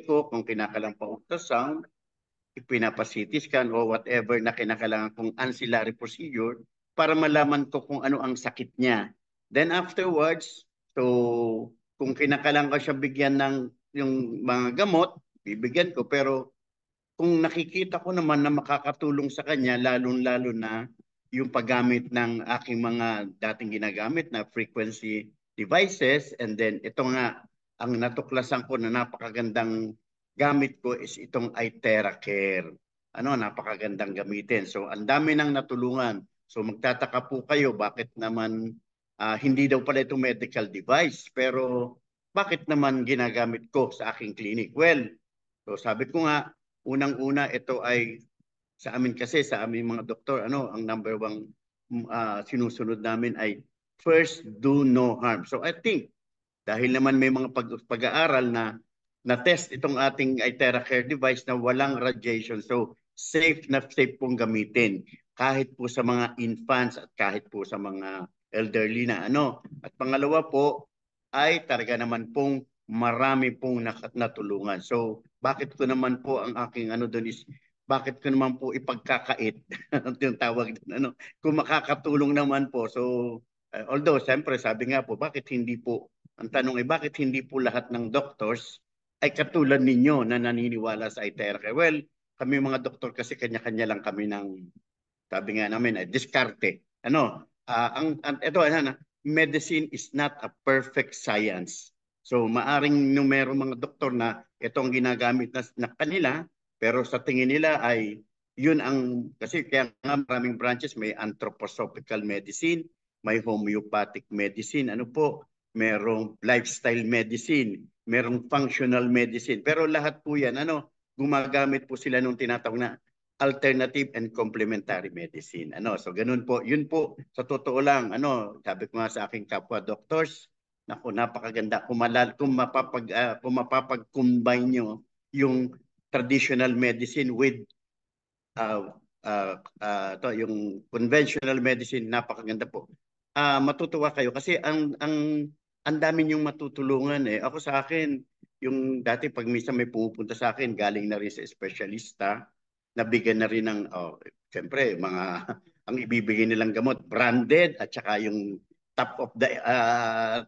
ko kung kinakalang pa ultrasound, ipinapa-CT scan o whatever na kinakailangan kong ancillary procedure para malaman ko kung ano ang sakit niya. Then afterwards, so kung kinakailangan ko siya bigyan ng yung mga gamot, bibigyan ko. Pero kung nakikita ko naman na makakatulong sa kanya, lalong-lalo na yung paggamit ng aking mga dating ginagamit na frequency devices, and then ito nga, ang natuklasan ko na napakagandang gamit ko is itong iTera Care. Ano, napakagandang gamitin. So, ang dami nang natulungan. So, magtataka po kayo, bakit naman hindi daw pala ito medical device, pero bakit naman ginagamit ko sa aking clinic? Well, so sabi ko nga, unang-una ito ay sa amin kasi, sa aming mga doktor, ano, ang number one sinusunod namin ay first do no harm. So I think dahil naman may mga pag-aaral na test itong ating iTera Care device na walang radiation. So safe na safe pong gamitin kahit po sa mga infants at kahit po sa mga elderly na ano. At pangalawa po ay talaga naman pong marami pong natulungan. So bakit ko naman po ang aking ano doon is bakit ko naman po ipagkakait yung tawag doon, ano, kung makakatulong naman po. So although siyempre sabi nga po, bakit hindi po, ang tanong ay bakit hindi po lahat ng doctors ay katulad ninyo na naniniwala sa iTera Care? Well, kami mga doktor kasi kanya-kanya lang kami ng, sabi nga namin, ay diskarte. Ano, ito, ano, medicine is not a perfect science. So maaring nung meron mga doktor na itong ginagamit na kanila, pero sa tingin nila ay yun ang, kasi kaya nga maraming branches, may anthroposophical medicine, may homeopathic medicine, ano po, merong lifestyle medicine, merong functional medicine. Pero lahat po yan, ano, gumagamit po sila nung tinatawag na alternative and complementary medicine. Ano, so ganun po. Yun po sa totoo lang, ano, sabi ko nga sa aking kapwa doctors, naku, napakaganda kung mapapag-combine nyo yung traditional medicine with yung conventional medicine, napakaganda po. Matutuwa kayo kasi ang dami niyong matutulungan eh. Ako sa akin, yung dati pag minsan may pumupunta sa akin, galing na rin sa espesyalista, nabigyan na rin ng, siyempre, mga, ang ibibigay nilang gamot, branded, at saka yung top of the,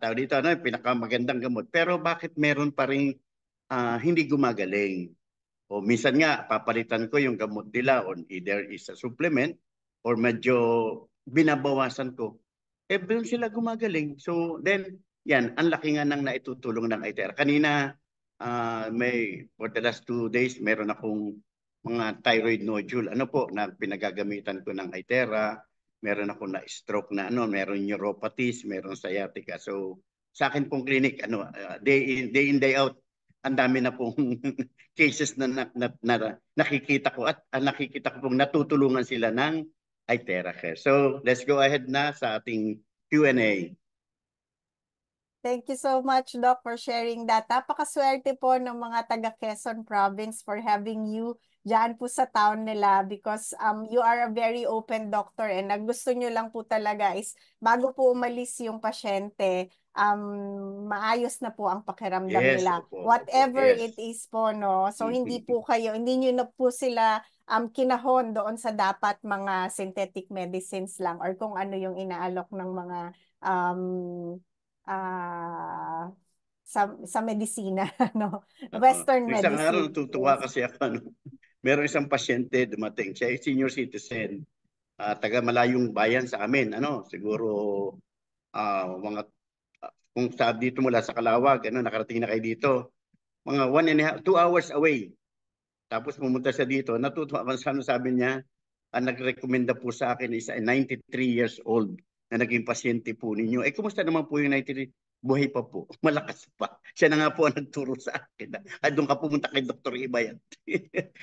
tawag dito, ano, pinakamagandang gamot. Pero bakit meron pa rin hindi gumagaling? O minsan nga, papalitan ko yung gamot nila on either is a supplement or medyo binabawasan ko. Eh, doon sila gumagaling. So, then, yan, ang laki nga ng naitutulong ng iTera. Kanina, for the last 2 days, meron akong mga thyroid nodule. Ano po, na pinagagamitan ko ng iTera. Meron ako na stroke na ano, meron neuropathies, meron sciatica. So, sa akin pong clinic, ano, day in, day out, ang dami na pong cases na nakikita ko at nakikita ko pong natutulungan sila ng iTera Care. So, let's go ahead na sa ating Q&A. Thank you so much, Doc, for sharing that. Napakaswerte po ng mga taga Quezon Province for having you dyan po sa town nila because you are a very open doctor and ang gusto nyo lang po talaga is bago po umalis yung pasyente, maayos na po ang pakiramdam Yes, nila. opo, Whatever it yes. is po, no? So, hindi po kayo, hindi nyo na po sila kinahon doon sa dapat mga synthetic medicines lang or kung ano yung inaalok ng mga um, ah, sa medisina, no? Western Isang araw medicine. natutuwa Yes. kasi ako. Ano, meron isang pasyente dumating, siya ay senior citizen, taga malayong bayan sa amin, ano, siguro mga kung sa dito mula sa Calawag, ano, nakarating na kayo dito, mga 2 hours away. Tapos pumunta siya dito, natutuwa ako sa ano sabi niya, ang nagrekomenda po sa akin is 93 years old na naging pasyente po ninyo. Eh, kumusta naman po yung 93? Buhay pa po. Malakas pa. Siya na nga po ang nagturo sa akin. Ay, doon ka pumunta kay Dr. Ibayat.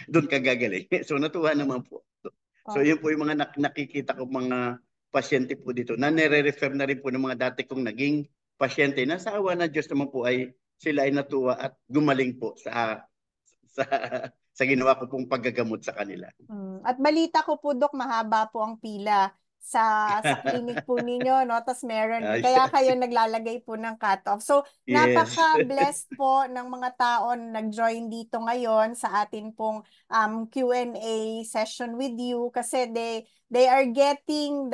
Doon ka gagaling. So, natuwa naman po. So, Oh. yun po yung mga nakikita ko mga pasyente po dito na nire-refer na rin po ng mga dati kong naging pasyente na sa awa na Diyos naman po ay sila ay natuwa at gumaling po sa sa ginawa ko pong paggagamot sa kanila. At balita ko po, Dok, mahaba po ang pila sa clinic po ninyo, no? Tapos meron, Ay, kaya kayo naglalagay po ng cutoff. So, yes. napaka-blessed po ng mga tao na nag-join dito ngayon sa atin pong Q&A session with you kasi they are getting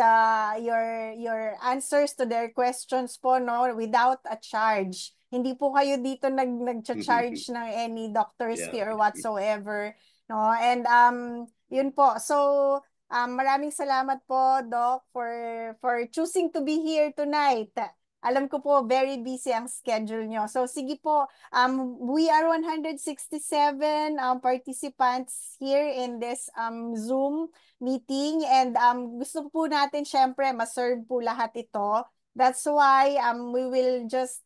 your answers to their questions po, no, without a charge. Hindi po kayo dito nag-charge ng any doctor's Yeah. fee or whatsoever, no? And yun po. So, maraming salamat po, Doc, for choosing to be here tonight. Alam ko po, very busy ang schedule nyo. So, sige po, we are 167 participants here in this Zoom meeting and gusto po natin syempre ma-serve po lahat ito. That's why we will just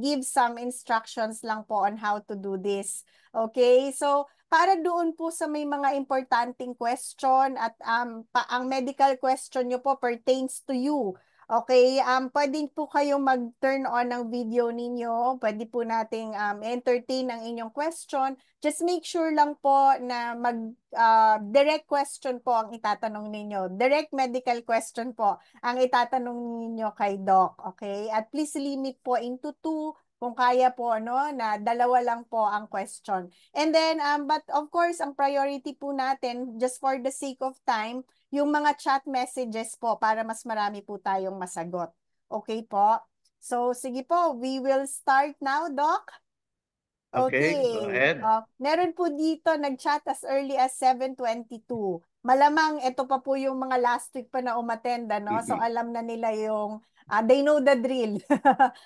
give some instructions lang po on how to do this. Okay? So, para doon po sa may mga importanteng question at ang medical question nyo po pertains to you. Okay, pwede po kayong mag-turn on ng video ninyo. Pwede po nating entertain ang inyong question. Just make sure lang po na direct question po ang itatanong ninyo. Direct medical question po ang itatanong ninyo kay Doc. Okay? At please limit po into 2 kung kaya po, no, na 2 lang po ang question. And then, but of course, ang priority po natin, just for the sake of time, yung mga chat messages po para mas marami po tayong masagot. Okay po? So, sige po, we will start now, Doc. Okay, go Okay. ahead. Meron po dito nag-chat as early as 7:22. Malamang ito pa po yung mga last week pa na umattend, no? So alam na nila yung they know the drill.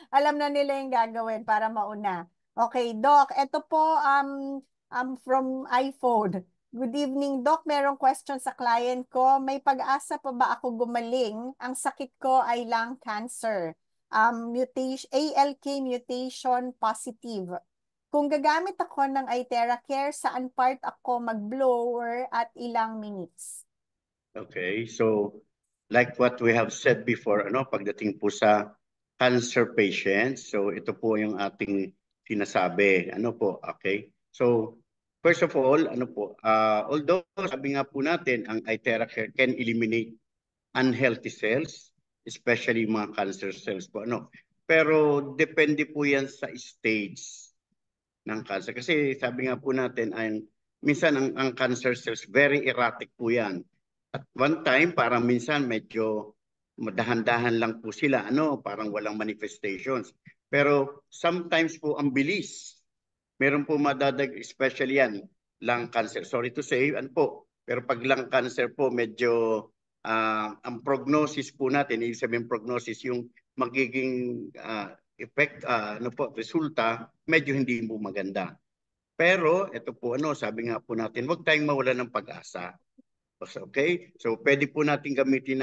Alam na nila yung gagawin para mauna. Okay, Doc, ito po from iPhone. Good evening, Doc. Merong question sa client ko. May pag-asa pa ba ako gumaling? Ang sakit ko ay lung cancer. Mutation, ALK mutation positive. Kung gagamit ako ng iTeracare, saan part ako mag-blower at ilang minutes? Okay, so like what we have said before, pagdating po sa cancer patients, so ito po yung ating sinasabi, okay? So first of all, although sabi nga po natin, ang iTeracare can eliminate unhealthy cells, especially mga cancer cells po, Pero depende po yan sa stage ng cancer. Kasi sabi nga po natin, minsan ang cancer cells, very erratic po yan. At one time, parang minsan medyo madahan-dahan lang po sila, parang walang manifestations. Pero sometimes po ang bilis. Meron po madadag, especially yan, lung cancer. Sorry to say, pero pag lung cancer po, medyo ang prognosis po natin, ibig sabihin prognosis, yung magiging effect, resulta, medyo hindi po maganda. Pero ito po, sabi nga po natin, huwag tayong mawala ng pag-asa. Okay? So pwede po natin gamitin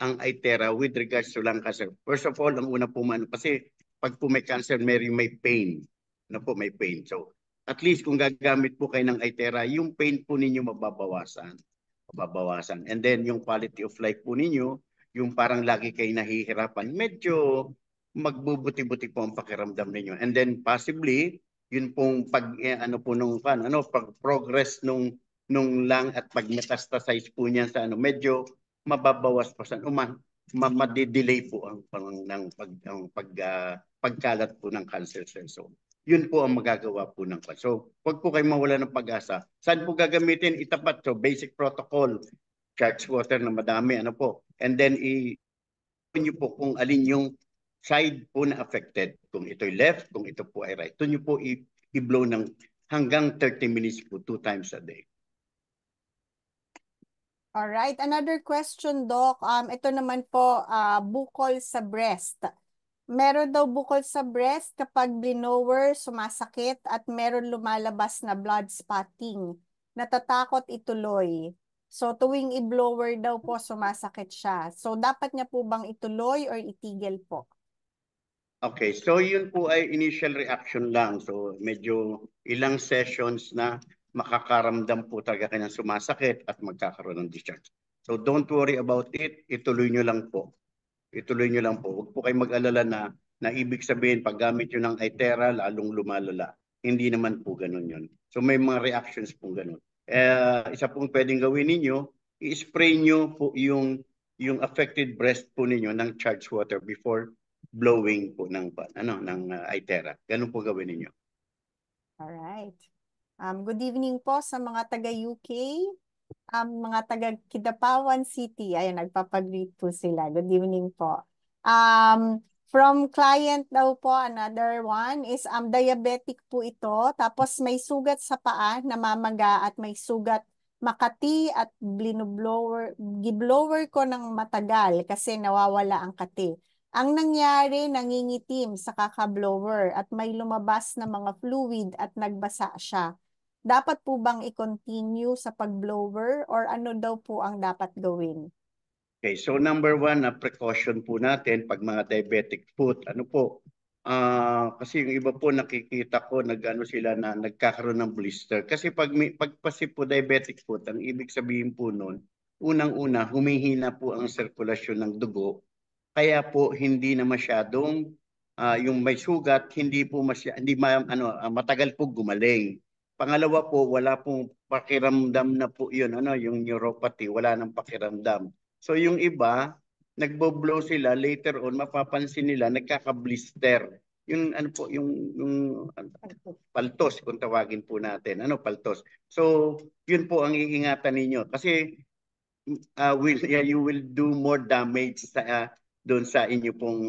ang iTera with regards to lung cancer. First of all, ang una po kasi pag po may cancer, may pain. May pain. So at least kung gagamit po kayo ng iTera, yung pain po ninyo mababawasan. And then yung quality of life po ninyo, yung parang lagi kayo nahihirapan, medyo magbubuti-buti po ang pakiramdam ninyo. And then possibly, yun pong pag-progress nung lung at pag-metastasize po niya sa medyo mababawas pa sa ma-delay po ang pagkalat po ng cancer cells. So, yun po ang magagawa po ng So, huwag po kayong mawala ng pag-asa. Saan po gagamitin? Itapat. So, basic protocol, charge water na madami, And then, nyo po kung alin yung side po na affected. Kung ito'y left, kung ito po ay right. Ito nyo po i-blow ng hanggang 30 minutes po, 2 times a day. All right, another question, Doc. Ito naman po, bukol sa breast. Meron daw bukol sa breast kapag blower, sumasakit at meron lumalabas na blood spotting. Natatakot ituloy. So tuwing i-blower daw po, sumasakit siya. So dapat niya po bang ituloy or itigil po? Okay, so yun po ay initial reaction lang. So medyo ilang sessions na makakaramdam po talaga kayo ng sumasakit at magkakaroon ng discharge. So don't worry about it. Ituloy nyo lang po. Ituloy nyo lang po. Huwag po kayong mag-alala na ibig sabihin paggamit nyo ng iTera, lalong lumalala. Hindi naman po ganun yun. So may mga reactions po ganun. Isa pong pwedeng gawin ninyo, i-spray nyo po yung yung affected breast po ninyo ng charged water before blowing po ng Itera. Ganun po gawin ninyo. Alright. Good evening po sa mga taga-UK, mga taga-Kidapawan City. Ayan, nagpapag-greet po sila. Good evening po. From client daw po, another one is diabetic po ito. Tapos may sugat sa paa, namamaga at may sugat makati at giblower ko ng matagal kasi nawawala ang kati. Ang nangyari, nangingitim sa kakablower at may lumabas na mga fluid at nagbasa siya. Dapat po bang i-continue sa pag-blower or ano daw po ang dapat gawin? Okay, so number one na precaution po natin pag mga diabetic foot, ano po, kasi yung iba po nakikita ko nagano sila na nagkakaroon ng blister. Kasi pag kasi po diabetic foot, ang ibig sabihin po noon, unang-una humihina po ang sirkulasyon ng dugo. Kaya po hindi na masyadong yung may sugat, hindi po matagal po gumaling. Pangalawa po, wala pong pakiramdam na po yun, yung neuropathy, wala nang pakiramdam. So yung iba, nagbo-blow sila, later on mapapansin nila nagkaka-blister. Yung ano po, yung paltos kung tawagin po natin, paltos. So yun po ang iingatan ninyo kasi you will do more damage sa doon sa inyo pong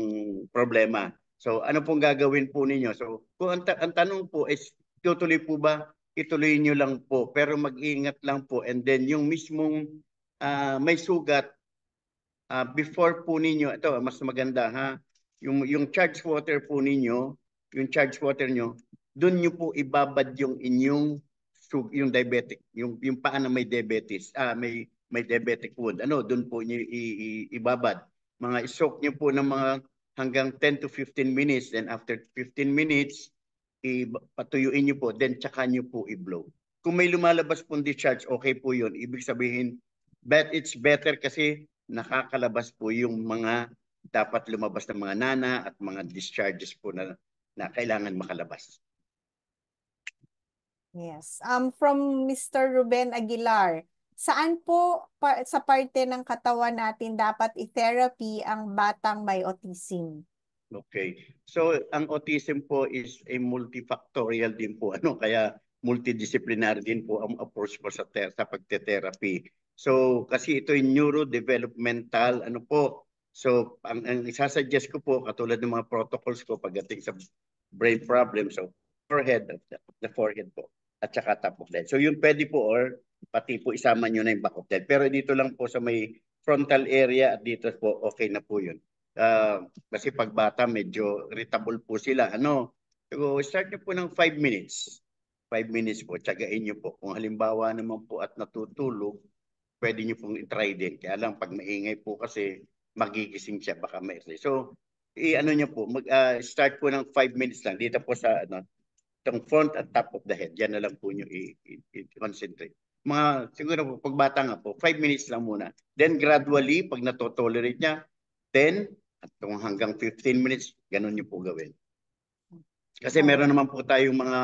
problema. So ano pong gagawin po ninyo? So kung ang tanong po is tutuloy po ba? Ituloy niyo lang po pero mag-ingat lang po and then yung mismong may sugat before po ninyo, ito mas maganda ha, yung charged water po ninyo, yung charged water nyo, doon nyo po ibabad yung inyong yung diabetic, yung paa na may diabetes, may diabetic wound. Doon po niyo ibabad. Mga isok niyo po ng mga hanggang 10 to 15 minutes, then after 15 minutes, ipatuyuin niyo po, then tsaka niyo po i-blow. Kung may lumalabas pong discharge, okay po yun. Ibig sabihin, but it's better kasi nakakalabas po yung mga dapat lumabas ng mga nana at mga discharges po na kailangan makalabas. Yes. From Mr. Ruben Aguilar, saan po sa parte ng katawan natin dapat i-therapy ang batang may autism? Okay. So ang autism po is a multifactorial din po kaya multidisciplinary din po ang approach po sa pagte-therapy. So kasi ito yung neurodevelopmental po. So ang isasuggest ko po katulad ng mga protocols ko pagdating sa brain problems, so the forehead po at saka top of the head. So yung pwede po or pati po isama nyo na yung back of the head. Pero dito lang po sa may frontal area at dito po okay na po yun. Kasi pag bata medyo irritable po sila. So start nyo po ng 5 minutes. 5 minutes po, tsagain nyo po. Kung halimbawa naman po at natutulog, pwede nyo pong i-try din. Kaya lang pag maingay po kasi magigising siya baka may. So nyo po, start po ng 5 minutes lang dito po sa itong front at top of the head. Yan na lang po nyo i-concentrate. Siguro po, pag bata nga po, 5 minutes lang muna. Then gradually, pag natotolerate niya, 10 at hanggang 15 minutes, ganun nyo po gawin. Kasi meron naman po tayong mga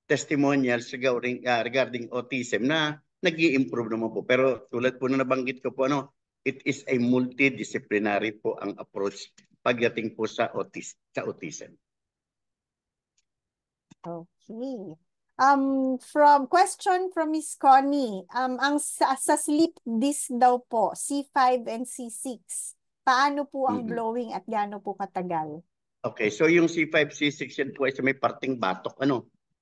testimonials regarding autism na nag-i-improve naman po. Pero tulad po na nabanggit ko po, it is a multidisciplinary po ang approach pagdating po sa autism. Okay. Question from Miss Connie. Ang sa sleep disc daw po, C5 and C6, paano po ang blowing at gaano po katagal? Okay, so yung C5, C6 yan po ay sa may parting batok,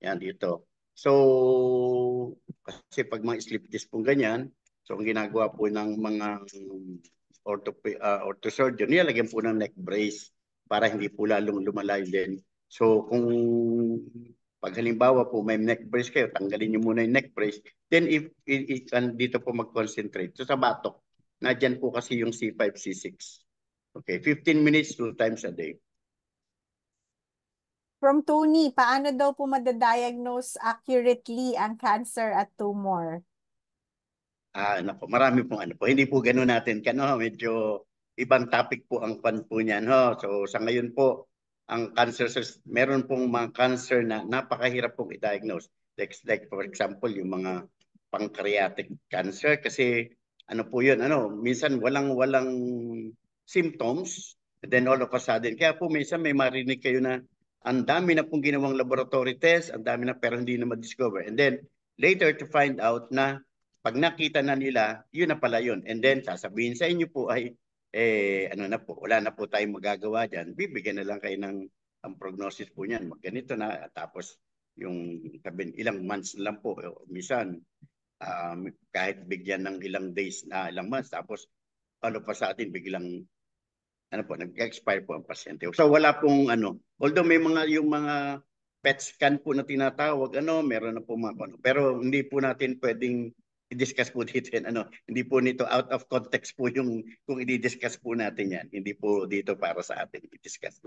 yan dito. So, kasi pag mga sleep disc po ganyan, so ang ginagawa po ng mga orthosurgeon, nilagyan po ng neck brace para hindi po lalong lumalayo din. So, kung pag halimbawa po may neck brace kayo, tanggalin niyo muna yung neck brace, then if dito po mag-concentrate. So, sa batok, nadyan po kasi yung C5, C6. Okay, 15 minutes, 2 times a day. From Tony, paano daw po madadiagnose accurately ang cancer at tumor? Nako, marami pong po. Hindi po gano'n natin. Medyo ibang topic po ang pan po niyan. So sa ngayon po, ang cancer, meron pong mga cancer na napakahirap pong i-diagnose. Like for example, yung mga pancreatic cancer kasi ano po yun, minsan walang symptoms, then all of a sudden, kaya po minsan may marinig kayo na ang dami na pong ginawang laboratory test, ang dami na pero hindi na ma-discover. And then later to find out na pag nakita na nila, yun na pala yun. And then sasabihin sa inyo po ay, ano na po, wala na po tayong magagawa dyan. Bibigyan na lang kayo ng ang prognosis po niyan. Ganito na, tapos yung ilang months lang po, minsan kahit bigyan ng ilang days na ilang months tapos ano pa sa atin biglang nag-expire po ang pasyente. So wala pong although may yung mga PET scan po na tinatawag, meron na po mga pero hindi po natin pwedeng i-discuss po dito yan. Hindi po nito out of context po yung kung i-discuss po natin yan. Hindi po dito para sa atin i-discuss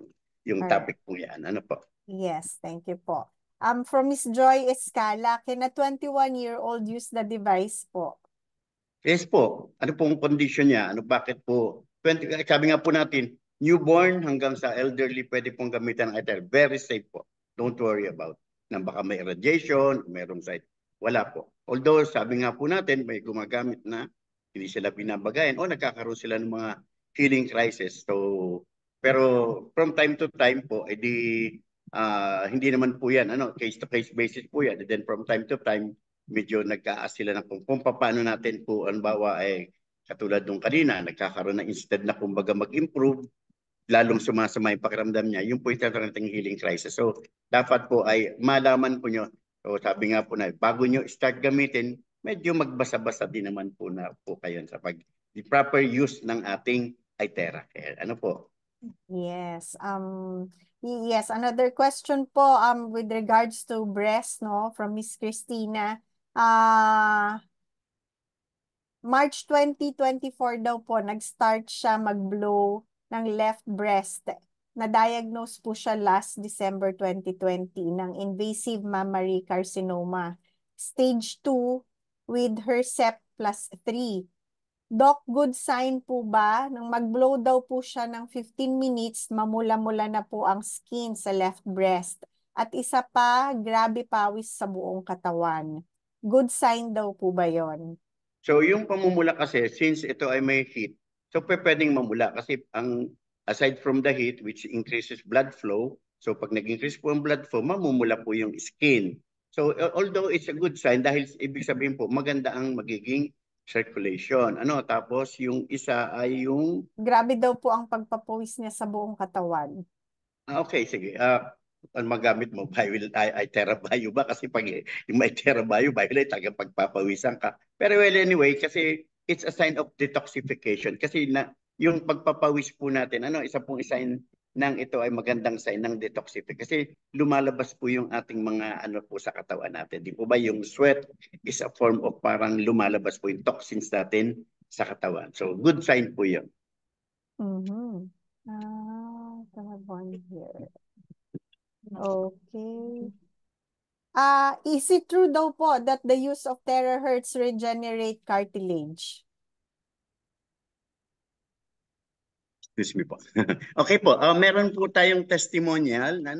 yung Alright. topic po yan. Ano po? Yes, thank you po. From Miss Joy Escala, can a 21-year-old use the device po? Yes po. Ano pong condition niya? Bakit po? Sabi nga po natin, newborn hanggang sa elderly pwede pong gamitan ng ITER. Very safe po. Don't worry about na baka may radiation, mayroong side. Wala po. Although sabi nga po natin, may gumagamit na hindi sila binabagayan o nagkakaroon sila ng mga healing crisis. So, pero from time to time po, hindi naman po yan. Case-to-case basis po yan. And then from time to time, medyo nagkaas sila ng kung paano natin po, bawa katulad nung kanina, nagkakaroon na instead na kumbaga mag-improve, lalong sumasama yung pakiramdam niya, yung po yung nating healing crisis. So, dapat po ay malaman po nyo. So, sabi nga po na, bago nyo start gamitin, medyo magbasa-basa din naman po na po kayo sa the proper use ng ating ITERA. Ano po? Yes. Yes, another question po with regards to breast, no, from Miss Christina. March 2024 daw po, nag-start siya mag-blow ng left breast. Na-diagnose po siya last December 2020 ng invasive mammary carcinoma. Stage 2 with Hercept plus 3. Doc, good sign po ba? Nang mag-blow daw po siya ng 15 minutes, mamula-mula na po ang skin sa left breast. At isa pa, grabe pawis sa buong katawan. Good sign daw po ba yon? So yung pamumula kasi, since ito ay may heat, so pwedeng mamula kasi aside from the heat which increases blood flow, so pag nag-increase po ang blood flow, mamumula po yung skin. So although it's a good sign dahil ibig sabihin po maganda ang magiging circulation. Tapos yung isa ay yung Grabe daw po ang pagpapawis niya sa buong katawan. okay, sige. Ang magamit mo, Terabayo ba? Kasi pag yung may Terabayo, ay tagang pagpapawisan ka. Pero well, anyway, kasi it's a sign of detoxification. Kasi yung pagpapawis po natin, isa pong sign ng ito ay magandang sign ng detoxification. Kasi lumalabas po yung ating mga po sa katawan natin. Di po ba yung sweat is a form of parang lumalabas po yung toxins natin sa katawan. So good sign po yun. Mm-hmm. Here. Okay. Is it true daw po that the use of terahertz regenerate cartilage? Excuse me po. Okay po, meron po tayong testimonial na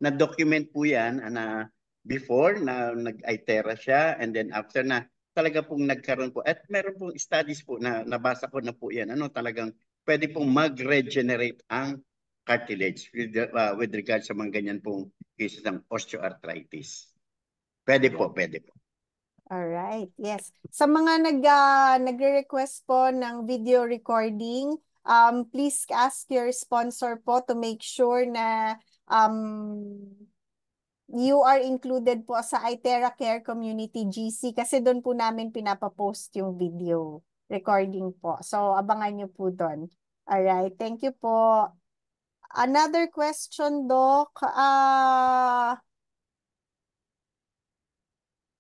na document po yan na before na nag-itera siya and then after na talaga pong nagkaroon po at meron pong studies po na nabasa ko na po yan. Talagang pwede pong mag-regenerate ang cartilage with regard sa mga ganyan pong cases ng osteoarthritis. Pwede po, pwede po. Alright, yes. Sa mga nagre-request po ng video recording, please ask your sponsor po to make sure na you are included po sa ITERA Care Community GC kasi doon po namin pinapapost yung video recording po. So, abangan nyo po doon. Alright, thank you po. Another question, Doc.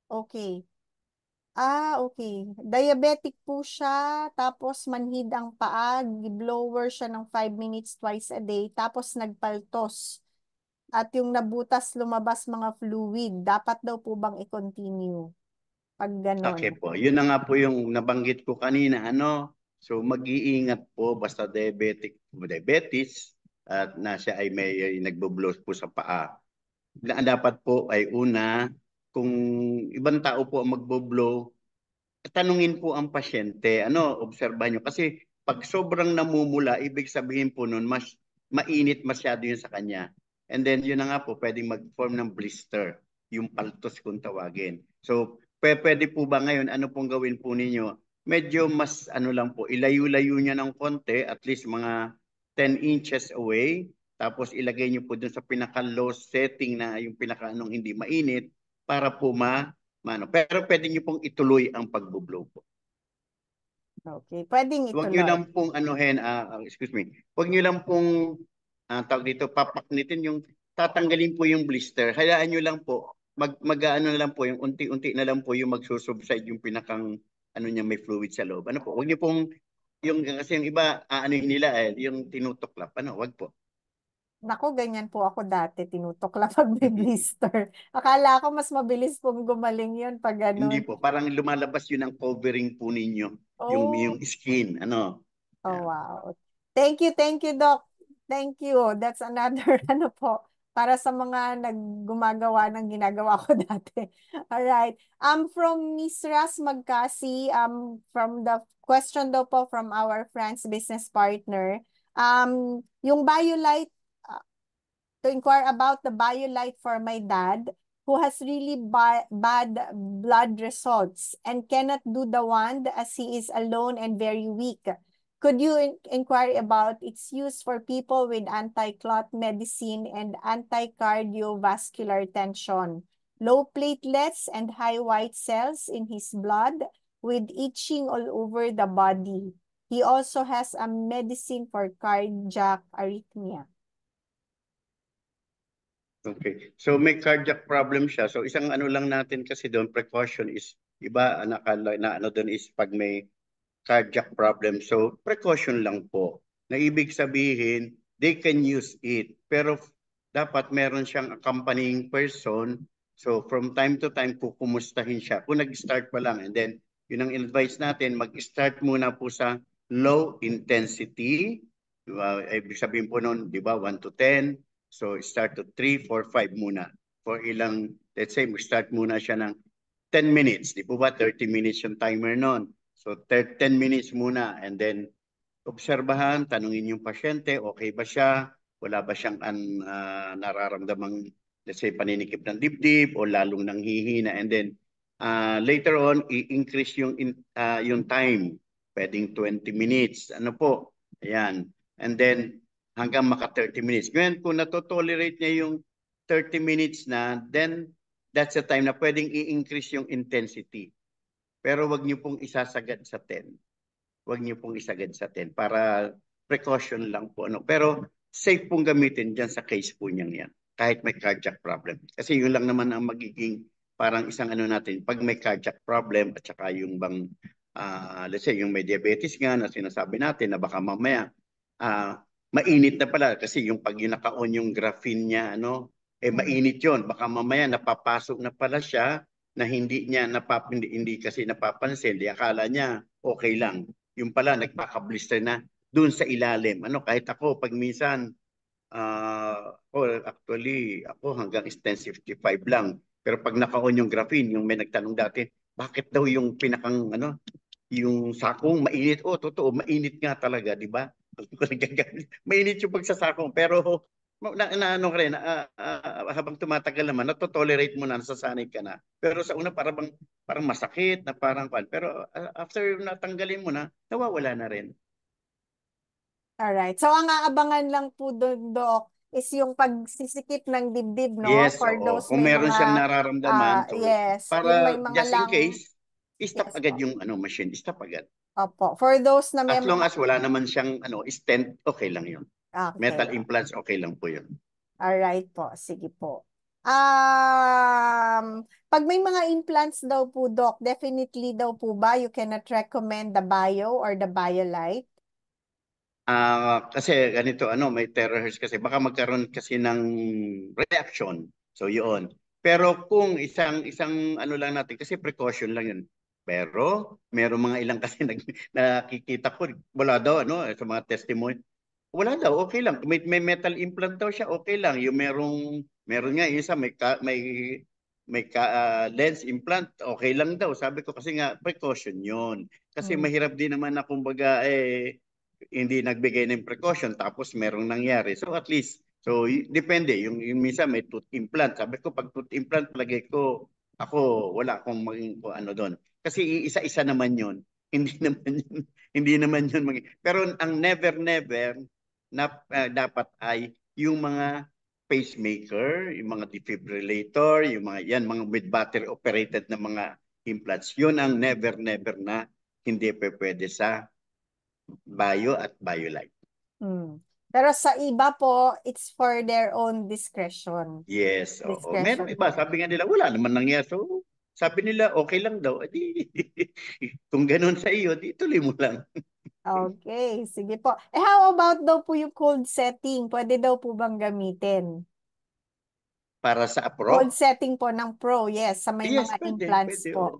Okay. Okay. Diabetic po siya, tapos manhid ang paa, blower siya ng 5 minutes twice a day, tapos nagpaltos. At yung nabutas, lumabas mga fluid. Dapat daw po bang i-continue? Pag Okay ganon. po. Yun na nga po yung nabanggit ko kanina. So mag-iingat po basta diabetes at na siya ay may nagbo-blows po sa paa. Dapat po ay una, kung ibang tao po ang magbo-blow, tanungin po ang pasyente, obserbahan nyo. Kasi pag sobrang namumula, ibig sabihin po nun, mas mainit masyado yun sa kanya. And then yun na nga po, pwedeng mag-form ng blister, yung paltos kung tawagin. So, pwede po ba ngayon, ano pong gawin po ninyo? Medyo mas lang po, ilayo-layo niya ng konti, at least mga 10 inches away. Tapos ilagay niyo po dun sa pinaka-low setting na yung pinaka-anong hindi mainit para po pero pwede niyo pong ituloy ang pagbo-blow po. Okay, pwedeng Huwag niyo ituloy. lang pong excuse me. Huwag niyo lang pong tawag dito papaknitin yung tatanggalin po yung blister. Hayaan niyo lang po mag-ano lang po yung unti-unti na lang po yung magsusubside yung pinakang niya may fluid sa loob. Ano po? Huwag niyo pong yung kasi yung iba nila yung tinutuklap. Huwag po. Naku, ganyan po ako dati. Tinutok lang pag may blister. Akala ko mas mabilis pong gumaling yun pag Hindi ganun. po, parang lumalabas yun ang covering po ninyo, yung Oh, skin, oh Yan. wow. Thank you, Doc. Thank you. That's another ano po para sa mga naggumagawa ng ginagawa ko dati. All right. From Miss Ras Magkasi, from the question daw po from our friends business partner, yung BioLite, to inquire about the BioLite for my dad who has really bad blood results and cannot do the wand as he is alone and very weak. Could you inquire about its use for people with anti-clot medicine and anti-cardiovascular tension, low platelets and high white cells in his blood with itching all over the body? He also has a medicine for cardiac arrhythmia. Okay. So may cardiac problem siya. So isang lang natin kasi doon, precaution is, iba na doon is pag may cardiac problem. So precaution lang po. Na ibig sabihin, they can use it. Pero dapat meron siyang accompanying person. So from time to time, kukumustahin siya. Kung nag-start pa lang. And then, yun ang advice natin, mag-start muna po sa low intensity. Ibig sabihin po noon, di ba, 1 to 10. So start to 3, 4, 5 muna. For ilang, let's say, mag-start muna siya ng 10 minutes. Di po ba? 30 minutes yung timer noon. So 10 minutes muna and then obserbahan, tanungin yung pasyente, okay ba siya? Wala ba siyang nararamdamang, let's say, paninikip ng dibdib o lalong nanghihina? And then later on, i-increase yung time. Pwedeng 20 minutes. Ano po? Ayan. And then hanggang maka 30 minutes. Ngayon, kung natotolerate niya yung 30 minutes na, then that's the time na pwedeng i-increase yung intensity. Pero wag niyo pong isasagad sa 10. Wag niyo pong isagad sa 10 para precaution lang po. Pero safe pong gamitin dyan sa case po niyang yan. Kahit may cardiac problem. Kasi yun lang naman ang magiging parang isang natin. Pag may cardiac problem at saka yung bang, let's say, yung may diabetes nga na sinasabi natin na baka mamaya, mainit na pala kasi yung pag yung naka-on yung graphene niya, mainit yon. Baka mamaya napapasok na pala siya na hindi kasi napapansin, di akala niya okay lang. Yung pala nagpaka-blister na doon sa ilalim. Kahit ako pag minsan ako hanggang stent 55 lang. Pero pag naka-on yung graphene, yung may nagtanong dati, bakit daw yung pinakang yung sakong mainit? Oh, totoo, mainit nga talaga, di ba? Mainit yung pagsasakong, pero ano ka rin, habang tumatagal naman, natotolerate mo na, nasasanay ka na. Pero sa una, parang masakit, na parang pero after natanggalin mo na, nawawala na rin. Alright. So, ang aabangan lang po doon, Doc, is yung pagsisikip ng dibdib, no? Yes, For oo. those Kung may meron siyang mga, nararamdaman, so yes, yung may para mga just in lang, case, stop yes agad po. yung machine, stop agad. Opo. For those na may As long mga, as wala naman siyang stent, okay lang yun. okay. Metal implants, okay lang po yun. Alright po. Sige po. Pag may mga implants daw po, Doc, definitely daw po ba you cannot recommend the Bio or the BioLite? Kasi ganito, may terahertz kasi. Baka magkaroon kasi ng reaction. So, yun. Pero kung isang lang natin, kasi precaution lang yun. Pero, meron mga ilang kasi nakikita ko, wala daw, sa mga testimony. Wala daw, okay lang. May metal implant daw siya, okay lang. Yung meron nga, yung isa may lens implant, okay lang daw. Sabi ko kasi nga precaution 'yon. Kasi mahirap din naman na kumbaga hindi nagbigay ng precaution tapos merong nangyari. So at least depende yung minsan may tooth implant. Sabi ko pag tooth implant palagay ko ako wala akong maging ano doon. Kasi isa-isa naman 'yon. Hindi naman yun pero ang never na dapat ay yung mga pacemaker, yung mga defibrillator, yung mga with battery operated na mga implants. Yun ang never na hindi pwede sa bio at BioLife. Pero sa iba po, it's for their own discretion. Yes, oo. Meron Discretion iba, po. sabi nga nila, wala naman nangyari. So, sabi nila, okay lang daw. Di, kung ganun sa iyo, di tuloy mo lang. Okay, sige po. How about daw po yung cold setting? Pwede daw po bang gamitin? Para sa Cold Pro? setting po ng Pro, yes, sa may Yes, mga pwede, implants pwede. po. Oh.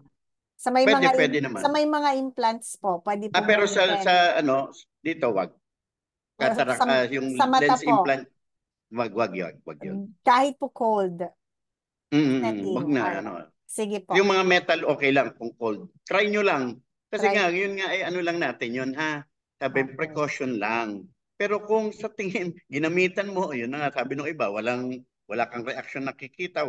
Pwede Sa naman. may mga implants po, pwede pong Pero sa gamitin. dito, wag. Sa, Yung sa mata lens po, implant, wag yun. kahit po cold Wag setting. na, ano. Alright. Sige po, Yung mga metal, okay lang kung cold. Try nyo lang. Kasi try. nga, yun nga, ano lang natin yun, ha? Sabi, Okay. precaution lang. Pero kung sa tingin, ginamitan mo, yun na nga, sabi ng iba, wala kang reaction nakikita,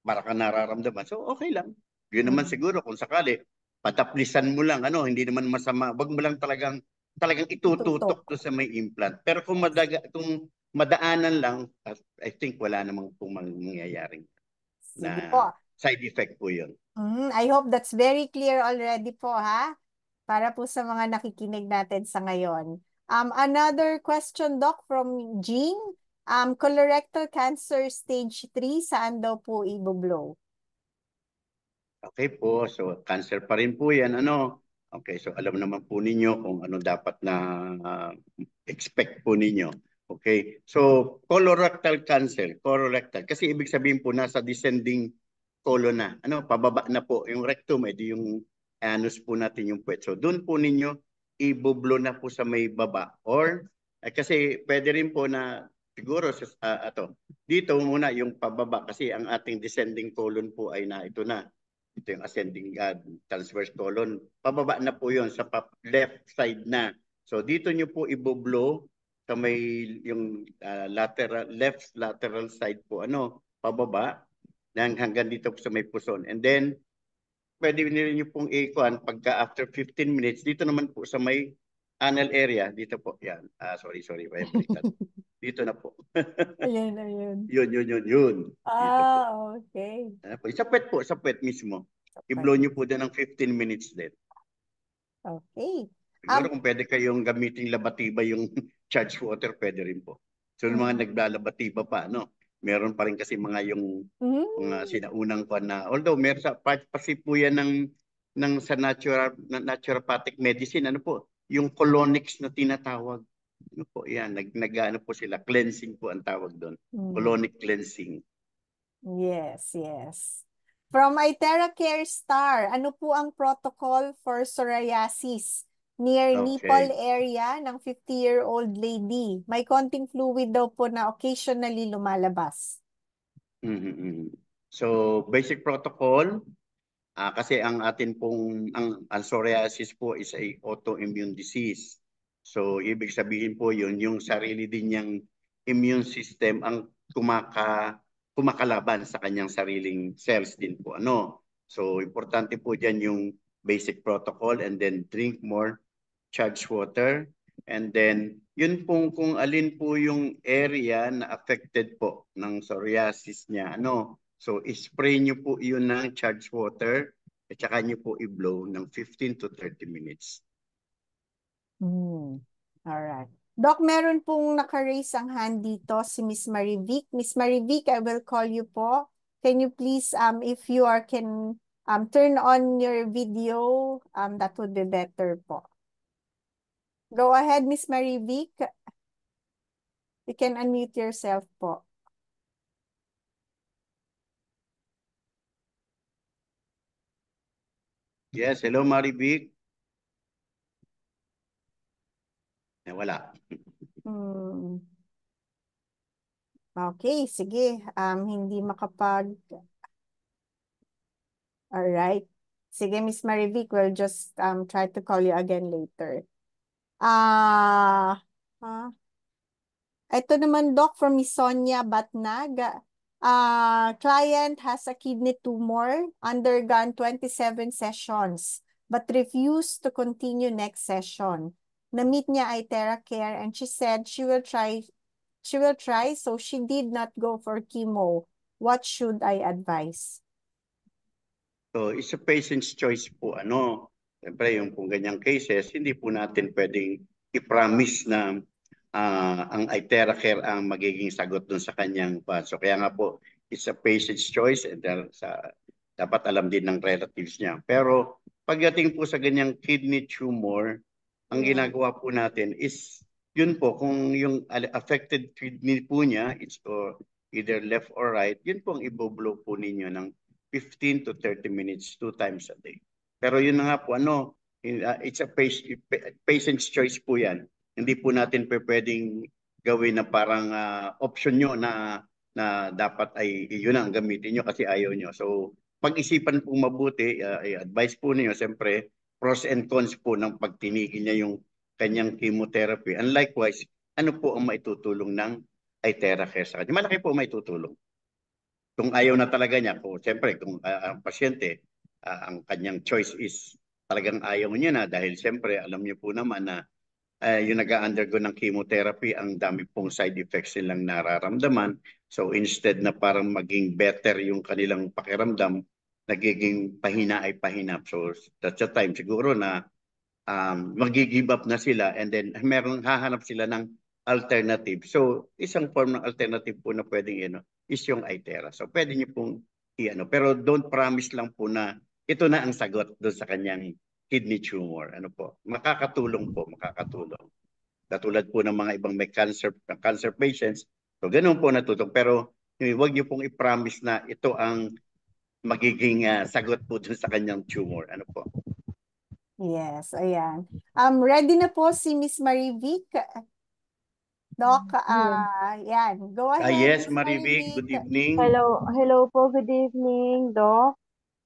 para ka nararamdaman. So, okay lang. Yun naman Mm. siguro, kung sakali, pataplisan mo lang, hindi naman masama. Wag mo lang talagang Itutok. itututok to sa may implant. Pero kung madaanan lang, I think wala namang mangyayaring Sige po. na side effect po yun. I hope that's very clear already po, ha? Para po sa mga nakikinig natin sa ngayon. Another question, Doc, from Jean. Colorectal cancer stage 3, saan daw po i-blow? Okay po, so cancer pa rin po yan. Okay, so alam naman po ninyo kung ano dapat na expect po ninyo. Okay, so colorectal, kasi ibig sabihin po nasa descending colon na. Pababa na po yung rectum, yung anus po natin yung puwet. So doon po ninyo ibublo na po sa may baba or kasi pwede rin po na siguro dito muna yung pababa kasi ang ating descending colon po ay ito na. Ito yung ascending transverse colon. Pababa na po yun sa left side na. So dito nyo po ibublo sa may yung left lateral side po pababa hanggang dito po sa may puson. And then pwede niyo pong ikuan pagka after 15 minutes dito naman po sa may anal area dito po. Yan. Sorry, baliktad. Dito na po. Ayun, ayun. Yun. Dito po. Okay. Sa puwet mismo. Sapat. I-blow nyo po din ng 15 minutes din. Okay. Siguro kung pwede kayong gamitin labatiba yung charged water, pwede rin po. So yung mga Mm. naglalabatiba pa, meron pa rin kasi mga Mm. sinaunang na, although meron sa part kasi po yan sa naturopathic medicine, yung colonics na tinatawag. Yan, nag po sila, cleansing po ang tawag doon. Mm. Colonic cleansing. Yes, yes. From Itera Care Star, ano po ang protocol for psoriasis near nipple Okay. area ng 50-year-old lady? May konting fluid daw po na occasionally lumalabas. So, basic protocol, kasi ang atin pong, ang psoriasis po is a autoimmune disease. So, ibig sabihin po yun, yung sarili din niyang immune system ang kumakalaban sa kanyang sariling cells din po. So, importante po dyan yung basic protocol and then drink more charged water. And then, yun pong kung alin po yung area na affected po ng psoriasis niya. So, spray nyo po yun ng charged water at saka nyo po i-blow ng 15 to 30 minutes. Alright. Doc, meron pong naka-raise ang hand dito si Miss Marivic. Miss Marivic, I will call you po. Can you please, if you can turn on your video, that would be better po. Go ahead, Miss Marivic. You can unmute yourself po. Yes, hello Marivic. Wala. Okay, sige. Hindi makapag... Alright. Sige, Miss Marivic, we'll just try to call you again later. Ah, ito naman, Doc, from Miss Sonia Batnag. Client has a kidney tumor, undergone 27 sessions, but refused to continue next session. Na-meet niya ay TerraCare and she said she will try, so she did not go for chemo. What should I advise? So, it's a patient's choice po. Siyempre, yung kung ganyang cases, hindi po natin pwedeng i-promise na ang IteraCare ang magiging sagot dun sa kanyang paso. Kaya nga po, it's a patient's choice and dapat alam din ng relatives niya. Pero pagdating po sa ganyang kidney tumor, ang ginagawa po natin is, yun po, kung yung affected kidney po niya, it's either left or right, yun po ang iboblow po ninyo ng 15 to 30 minutes, 2 times a day. Pero yun na nga po, it's a patient's choice po yan. Hindi po natin pwedeng gawin na parang option nyo na dapat ay yun ang gamitin nyo kasi ayaw nyo. So, pag-isipan po mabuti, advice po niyo, siyempre, pros and cons po ng pagtinigil niya yung kanyang chemotherapy. And likewise, ano po ang maitutulong ng IteraCare sa kanya? Malaki po maitutulong. Kung ayaw na talaga niya, siyempre, kung ang pasyente, ang kanyang choice is talagang ayaw niya na dahil siyempre, alam niyo po naman na yung nag-undergo ng chemotherapy, ang dami pong side effects silang nararamdaman. So instead na parang maging better yung kanilang pakiramdam, nagiging pahina ay pahina. So that's the time siguro na mag-give up na sila and then meron hahanap sila ng alternative. So isang form ng alternative po na pwedeng is yung Itera. So pwede niyo pong pero don't promise lang po na ito na ang sagot doon sa kanyang kidney tumor. Ano po? Makakatulong po, makakatulong. Katulad po ng mga ibang may cancer patients. So ganoon po natutong. Pero huwag niyo pong i-promise na ito ang magiging sagot po dun sa kanyang tumor. Ano po? Yes, ayan. Ready na po si Miss Marivic. Doc, yan. Go ahead, Yes, Miss Marivic, Marivic. good evening. Hello po, good evening, Doc.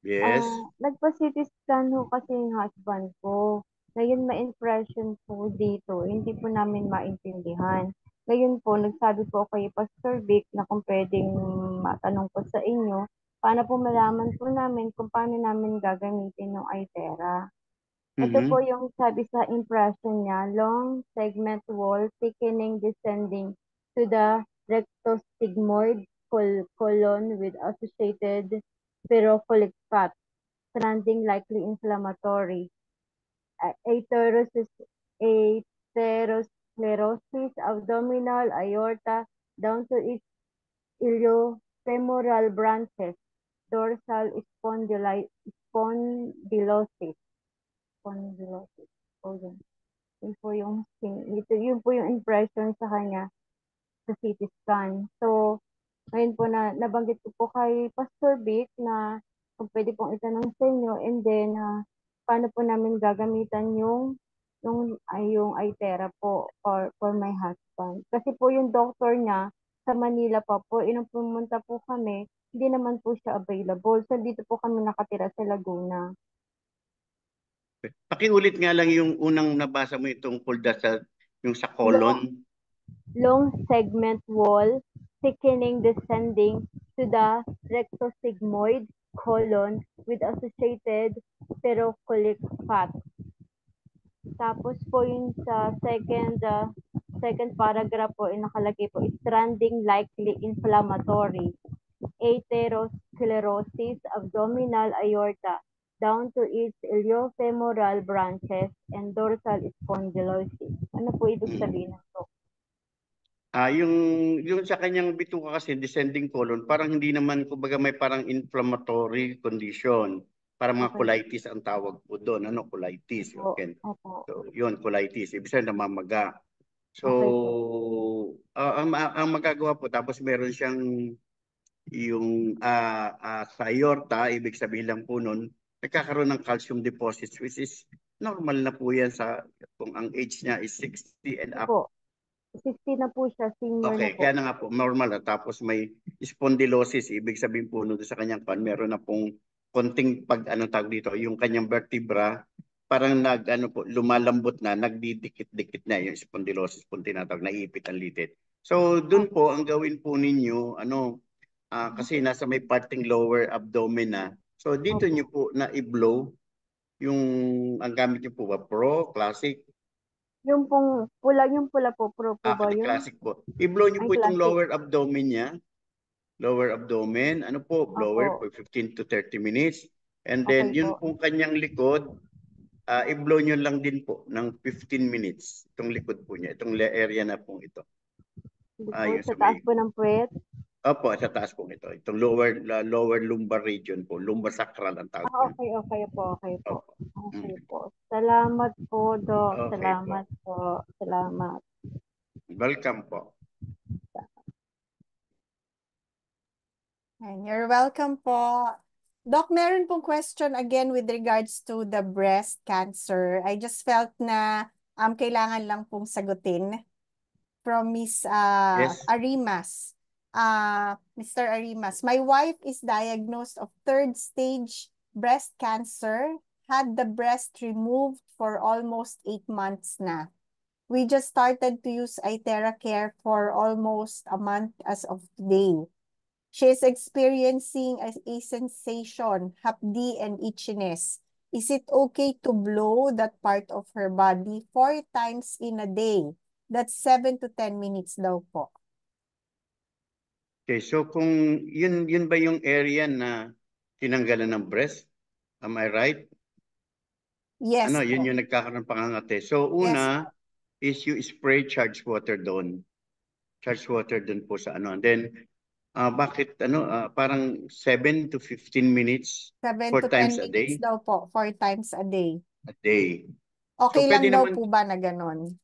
Yes. Nagpa-CT scan ho kasi yung husband ko. Ngayon, ma-impression po dito, hindi po namin maintindihan. Ngayon po, nagsabi po kay Pastor Vic na kung pwedeng matanong po sa inyo, paano po malaman po namin kung paano namin gagamitin yung iTera. Ito po yung sabi sa impression niya, long segment wall thickening descending to the rectosigmoid colon with associated spirocholic fat, trending likely inflammatory. Atherosclerosis, abdominal aorta down to its iliofemoral branches, dorsal spondylosis. Spondylosis. O yun. Yun po yung impression sa kanya sa CT scan. So, ngayon po na nabanggit ko po kay Pastor Vic na kung pwede pong itanong sa inyo and then paano po namin gagamitan yung iTera po for my husband. Kasi po yung doctor niya sa Manila pa po, inong pumunta po kami, hindi naman po siya available. So, dito po kami nakatira sa Laguna. Pakiulit nga lang yung unang nabasa mo itong yung sa colon. Long segment wall, thickening descending to the rectosigmoid colon with associated spirocholic fat. Tapos po yung sa second paragraph po, nakalagay po, trending likely inflammatory. Atherosclerosis, abdominal aorta, down to its iliofemoral branches and dorsal spondylosis. Ano po ibig sabihin nito? Yung sa kanyang bituka kasi descending colon, parang hindi naman kumbaga may parang inflammatory condition. Parang mga colitis ang tawag po doon, colitis. Okay. So, yun, colitis. Ibig sabihin namamaga. So, ang magagawa po, tapos meron siyang yung sa aorta, ibig sabihin lang po nun, nagkakaroon ng calcium deposits which is normal na po yan kung ang age niya is 60 and up. 60 na po siya, senior na Okay, po. kaya na nga po, normal na. Tapos may spondylosis, ibig sabihin po doon sa kanyang pan, meron na pong konting tawag dito, yung kanyang vertebra, parang lumalambot na, nagdidikit-dikit na yung spondylosis po tinatawag, naiipit ang litid. So doon po, ang gawin po ninyo, kasi nasa may parting lower abdomen na, so dito nyo po na i-blow, ang gamit nyo po ba, Pro, Classic? Yung pula po, pro po ba yun? Classic po. I-blow nyo Ay, po itong classic. lower abdomen niya. Lower abdomen. Ano po? Blower Opo. for 15 to 30 minutes. And Okay then, yun po. pong kanyang likod, i-blow nyo lang din po ng 15 minutes. Itong likod po niya. Itong area na pong ito. Likod, Yung sa taas po ng puwet. Opo, sa taas po ito. Itong lower lumbar region po. Lumbar sacral ang tawag po. Okay po. Opo. Okay po. Salamat po, Doc. Okay Salamat po. po. Salamat. Welcome po. And you're welcome po. Doc, meron pong question again with regards to the breast cancer. I just felt na kailangan lang pong sagutin from Miss Yes. Arimas. Mr. Arimas, my wife is diagnosed of 3rd stage breast cancer, had the breast removed for almost 8 months na. We just started to use IteraCare for almost a month as of today. She is experiencing a sensation, hapdi, and itchiness. Is it okay to blow that part of her body 4 times in a day? That's 7 to 10 minutes daw po. Okay, so kung yun ba yung area na tinanggalan ng breast? Am I right? Yes po. Yun yung nagkakaroon ng pangangate. So una is you spray charged water doon. Charged water doon po sa And then bakit parang 7 to 15 minutes 7 4 to 10 times a minutes day? daw po, 4 times a day. A day. Okay So lang pwede daw naman po ba na ganon?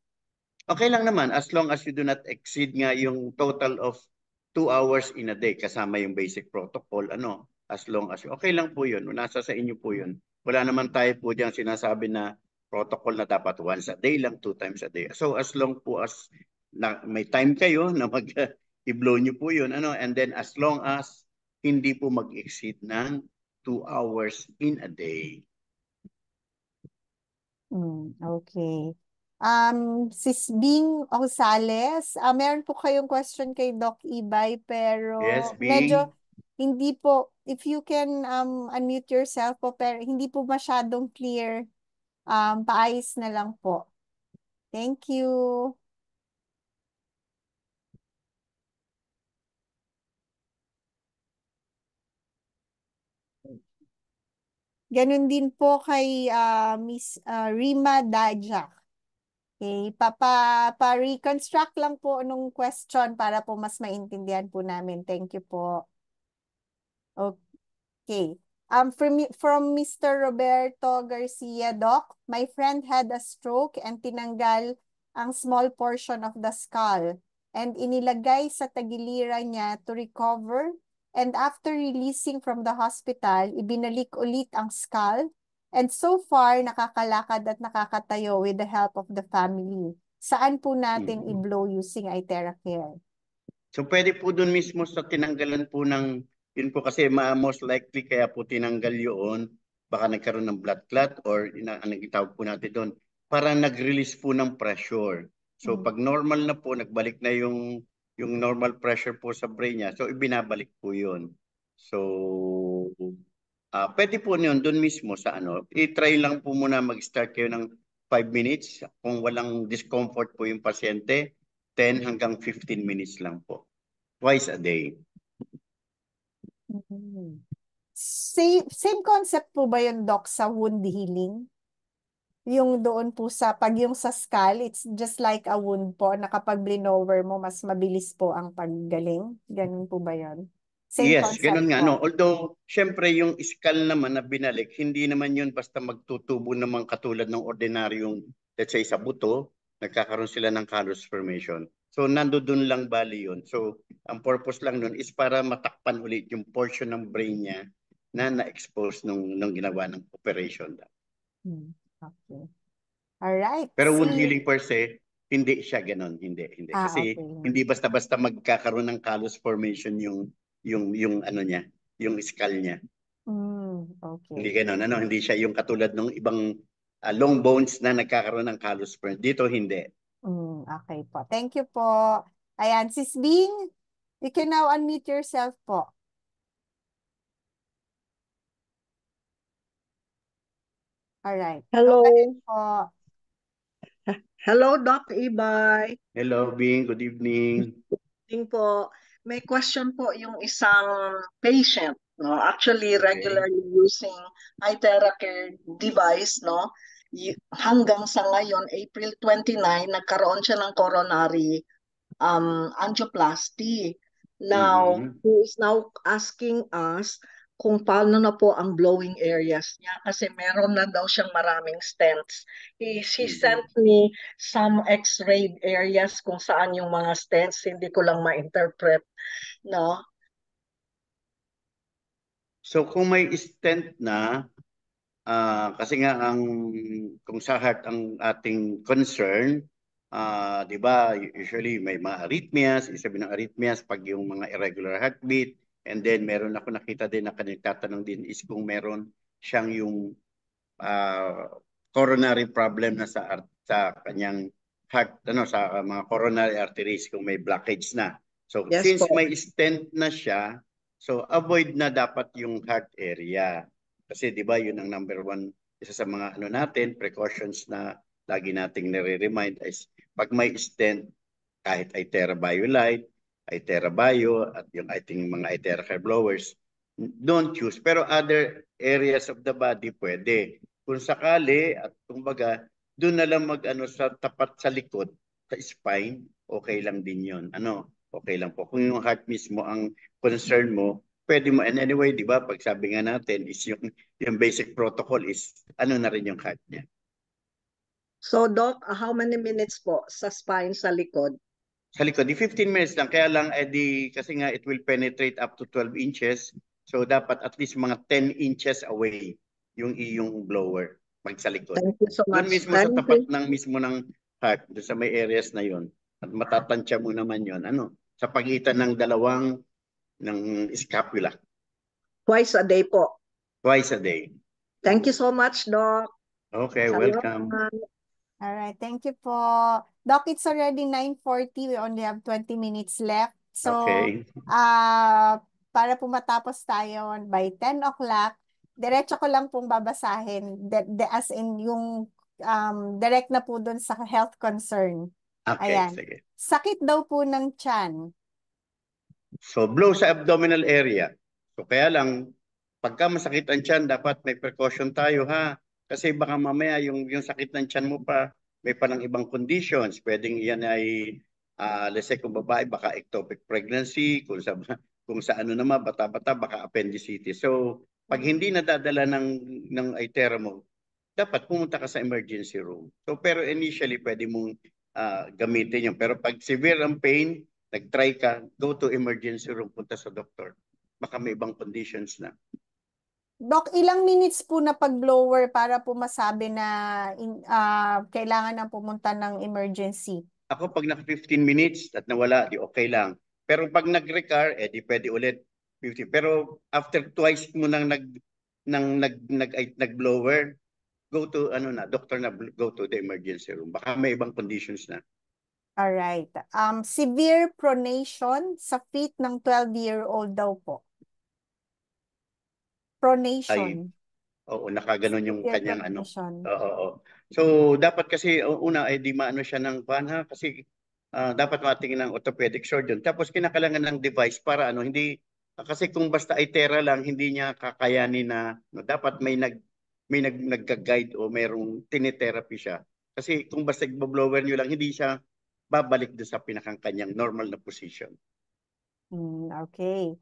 okay lang naman as long as you do not exceed nga yung total of 2 hours in a day kasama yung basic protocol as long as okay lang po yun, nasa sa inyo po yun. Wala naman tayo po diyan sinasabi na protocol na dapat once a day lang, 2 times a day. So as long po as may time kayo na i-blow nyo po yun and then as long as hindi po mag-exceed ng 2 hours in a day. Okay. Sis Bing Gonzales, meron po kayong question kay Doc Ibay pero Yes, medyo Bing. hindi po, if you can unmute yourself po, pero hindi po masyadong clear, paayos na lang po. Thank you. Ganun din po kay Miss Rima Dajak. Okay, pa-reconstruct lang po nung question para po mas maintindihan po namin. Thank you po. Okay. From Mr. Roberto Garcia, Doc, my friend had a stroke and tinanggal ang small portion of the skull and inilagay sa tagiliran niya to recover. And after releasing from the hospital, ibinalik ulit ang skull. And so far, nakakalakad at nakakatayo with the help of the family. Saan po natin i-blow using IteraCare? So pwede po doon mismo sa tinanggalan po ng, yun po kasi most likely kaya po tinanggal yun, baka nagkaroon ng blood clot or anong itawag po natin doon, parang nag-release po ng pressure. So pag normal na po, nagbalik na yung normal pressure po sa brain niya, so ibinabalik po yun. So pwede po yun doon mismo sa i-try lang po muna mag-start kayo ng 5 minutes. Kung walang discomfort po yung pasyente, 10 hanggang 15 minutes lang po. Twice a day. Same concept po ba yung Doc sa wound healing? Yung doon po pag yung sa skull, it's just like a wound po na kapag blinover mo, mas mabilis po ang paggaling. Ganun po ba yun? Same Yes, concept ganun nga. po. Although, syempre yung skull naman na binalik, hindi naman yun basta magtutubo naman katulad ng ordinaryong, let's say sa buto, nagkakaroon sila ng callus formation. So, nandoon lang bali yun. So, ang purpose lang nun is para matakpan ulit yung portion ng brain niya na na-expose nung ginawa ng operation. Okay. All right. Pero wound healing per se, Hindi siya ganon, hindi. Kasi Okay. hindi basta-basta magkakaroon ng callus formation yung ano niya, yung skull niya. Hindi Okay. ganon, hindi siya yung katulad ng ibang long bones na nagkakaroon ng callus formation. Dito hindi. Okay po. Thank you po. Ayan, Sis Bing, you can now unmute yourself po. Alright. Hello. Go ahead po. Hello, Doc Ibay. Hello, Bing. Good evening. Ting po, may question po yung isang patient, no? Actually, Okay. regularly using iTeracare device, no? Hanggang sa ngayon, April 29, nagkaroon siya ng coronary angioplasty. Now, he is now asking us kung paano na po ang blowing areas niya kasi meron na daw siyang maraming stents. He sent me some x-ray areas kung saan yung mga stents, hindi ko lang ma-interpret, no? So kung may stent na, kasi nga kung sa heart ang ating concern, di ba, usually may mga arrhythmias, isabi ng arrhythmias pag yung mga irregular heartbeat, and then meron ako nakita din na nagtatanong din is kung meron siyang yung coronary problem na sa kanyang heart, sa mga coronary arteries kung may blockage na. So Yes since po. may stent na siya, so avoid na dapat yung heart area. Kasi di ba yun ang number one, isa sa mga natin, precautions na lagi nating nare-remind is pag may stent, kahit Itera BioLite, Itera Bio, at yung ating mga Itera Care blowers, don't use. Pero other areas of the body, pwede. Kung sakali, at kumbaga, doon na lang sa tapat sa likod, sa spine, okay lang din yun. Okay lang po. Kung yung heart mismo ang concern mo, pwede mo. And anyway, di ba, pag sabi nga natin, is yung basic protocol is, na rin yung heart niya. So, Doc, how many minutes po sa spine sa likod? Sa likod, di 15 minutes lang. Kaya lang, kasi nga it will penetrate up to 12 inches. So, dapat at least mga 10 inches away yung iyong blower pag sa likod. Thank you so Doon much. mismo sa tapat mismo ng heart, doon sa may areas na yon. At matatansya mo naman yon. Sa pagitan ng dalawang ng scapula. Twice a day po. Twice a day. Thank you so much, Doc. Okay, Salamat. welcome. All right, thank you po. Doc, it's already 9:40. We only have 20 minutes left. So, Okay. para po matapos tayo by 10 o'clock, diretso ko lang pong babasahin. As in yung direct na po dun sa health concern. Okay, Ayan. sige. Sakit daw po ng tiyan. So, blow sa abdominal area. So, kaya lang, pagka masakit ang tiyan, dapat may precaution tayo, ha? Kasi baka mamaya yung sakit ng tiyan mo pa, may palang ibang conditions. Pwedeng yan ay, let's say kung babae, baka ectopic pregnancy, kung sa naman, bata-bata, baka appendicitis. So, pag hindi nadadala ng itera mo, dapat pumunta ka sa emergency room. So, pero initially, pwede mong gamitin yun. Pero pag severe ang pain, nag-try ka, go to emergency room, punta sa doktor. Baka may ibang conditions na. Doc, ilang minutes po na pag-blower para po masabi na kailangan na pumunta ng emergency? Ako pag naka 15 minutes at nawala, di okay lang. Pero pag nag-recur, di pwede ulit 50. Pero after twice mo nang nag-blower, go to doctor na, go to the emergency room. Baka may ibang conditions na. All right. Severe pronation sa feet ng 12-year-old daw po. Pronation. Oo, nakaganon yung Severe kanyang pronation. Oo. So, dapat kasi, una, di maano siya ng ha? Kasi dapat matingin ng orthopedic surgeon. Tapos, kinakailangan ng device para hindi, kasi kung basta itera lang, hindi niya kakayanin na, dapat may nagka-guide o mayroong tinitherapy siya. Kasi kung basta blower nyo lang, hindi siya babalik doon sa pinakang kanyang normal na position. Okay.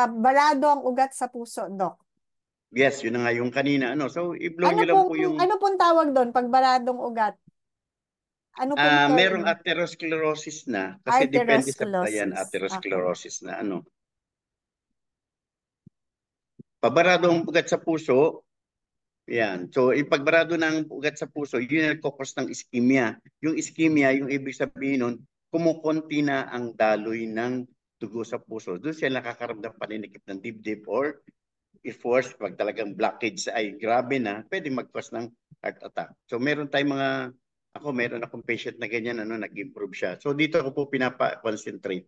Barado ang ugat sa puso, Doc. Yes, yun na nga yung kanina. So, i-blow nyo lang po yung... Ano pong tawag doon pag baradong ugat? Ano pong term? Merong atherosclerosis na. Kasi depende sa atherosclerosis Okay. na . Pabarado ang ugat sa puso, Yan. So, ipagbarado ng ugat sa puso, yun ang nagkukos ng ischemia. Yung ischemia, yung ibig sabihin nun, kumukonti na ang daloy ng dugo sa puso. Doon siya nakakaramdam paninikip ng dibdib or if worse, pag talagang blockage ay grabe na, pwede mag-cause ng heart attack. So, meron tayong meron akong patient na ganyan, nag-improve siya. So, dito ako po pinapa-concentrate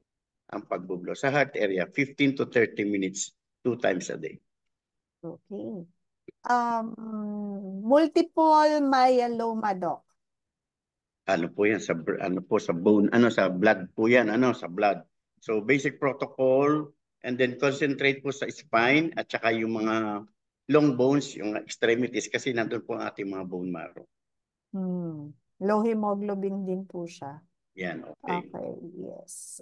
ang pagbublo. Sa heart area, 15 to 30 minutes, 2 times a day. Okay. Multiple myeloma, Doc. Ano po yan sa bone, sa blood po yan, sa blood. So basic protocol and then concentrate po sa spine at saka yung mga long bones, yung extremities kasi nandun po ang ating mga bone marrow. Low hemoglobin din po siya. Yan, okay. Okay, yes.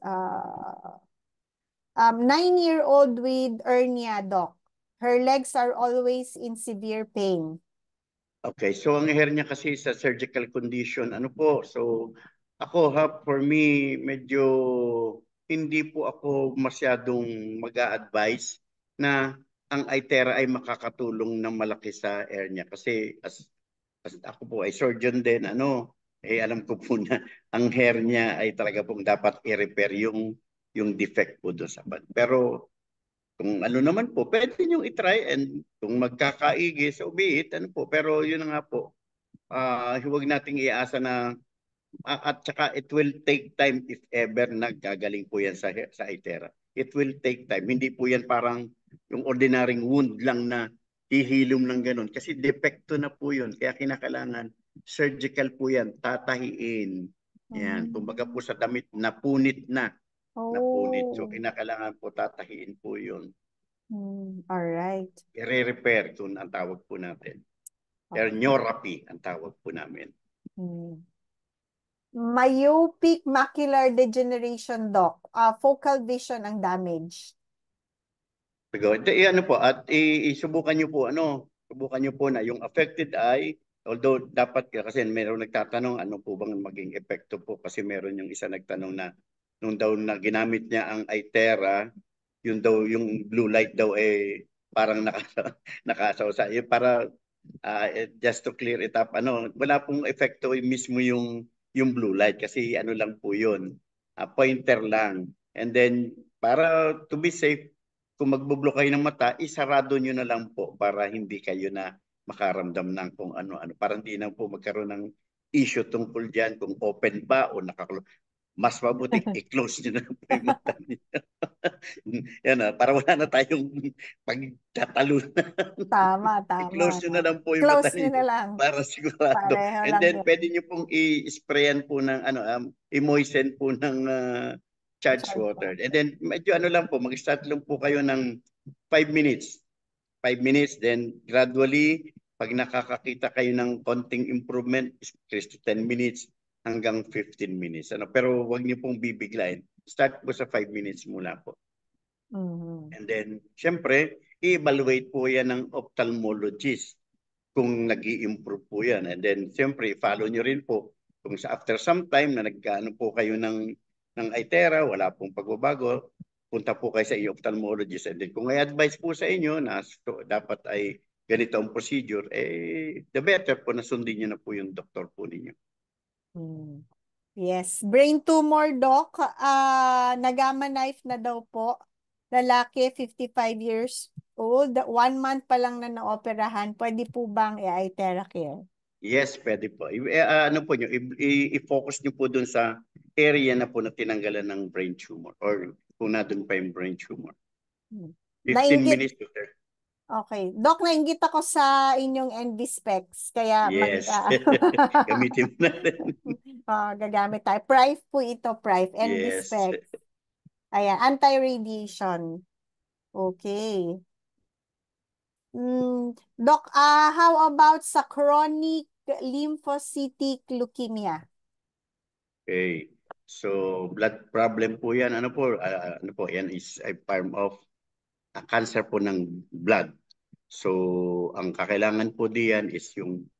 9-year-old with hernia, Doc. Her legs are always in severe pain. Okay, so ang hernia kasi sa surgical condition, so ako for me, medyo hindi po ako masyadong mag-a-advise na ang itera ay makakatulong ng malaki sa hernia kasi as ako po ay surgeon din, alam ko po na ang hernia ay talaga pong dapat i-repair yung defect po doon sa bad. Pero kung naman po, pwede nyo i-try and kung magkakaigi, so be it, pero yun na nga po, huwag nating iasa na, at saka it will take time if ever nagagaling po yan sa itera. It will take time. Hindi po yan parang yung ordinaryong wound lang na hihilom ng ganun. Kasi depekto na po yun. Kaya kinakailangan surgical po yan, tatahiin. Yan. Kumbaga po sa damit, napunit na. Napunit. So kinakailangan po tatahiin po yun. All right. I-repair kung ang tawag po natin. Herniorapy ang tawag po namin. Myopic macular degeneration, Doc. Focal vision ang damage. At isubukan niyo po subukan niyo po na yung affected eye, although dapat kasi meron nagtatanong ano po bang maging epekto po kasi meron yung isa nagtanong na nung daw na ginamit niya ang itera, yung blue light daw parang nakasawsa. Para just to clear it up, wala pong epekto mismo yung blue light kasi lang po yun. Pointer lang. And then para to be safe, kung magbublo kayo ng mata, isarado nyo na lang po para hindi kayo na makaramdam ng kung ano-ano. Para hindi na po magkaroon ng issue tungkol dyan kung open ba o nakaklose. Mas mabuti i-close nyo na po yung mata niyo. Yan para wala na tayong pagtatalo na. Tama. I-close nyo na lang po yung mata niyo para sigurado. Pareho And lang then yun. pwede nyo pong i-sprayan po ng i-moisten po ng charged water. And then medyo lang po, mag-start lang po kayo ng 5 minutes. 5 minutes, then gradually, pag nakakakita kayo ng konting improvement, increase to 10 minutes hanggang 15 minutes. Pero wag niyo pong bibiglayin. Start po sa 5 minutes mula po. And then, syempre, i-evaluate po yan ng ophthalmologist kung nag-i-improve po yan. And then, syempre, follow nyo rin po kung after some time na po kayo ng itera, wala pong pagbabago, punta po kayo sa ophthalmologist. And then kung may advice po sa inyo na dapat ay ganito ang procedure, the better po na sundin nyo na po yung doktor po ninyo. Yes. Brain tumor, Doc. Nagama knife na daw po. Lalaki, 55 years old. 1 month pa lang na naoperahan. Pwede po bang i-itera care? Yes, pwede po. I-focus nyo po dun sa area na po na tinanggalan ng brain tumor or kung na dun pa yung brain tumor. 15 minutes to 30. Okay. Doc, nainggit ako sa inyong NV specs. Kaya yes. Gamitin mo natin. Gagamit tayo. Prive po ito, Prive. NV Yes. specs. Ayan, anti-radiation. Okay. Doc, how about sa chronic lymphocytic leukemia? Okay. So, blood problem po yan. Yan is a form of cancer po ng blood. So, ang kakailangan po diyan is yung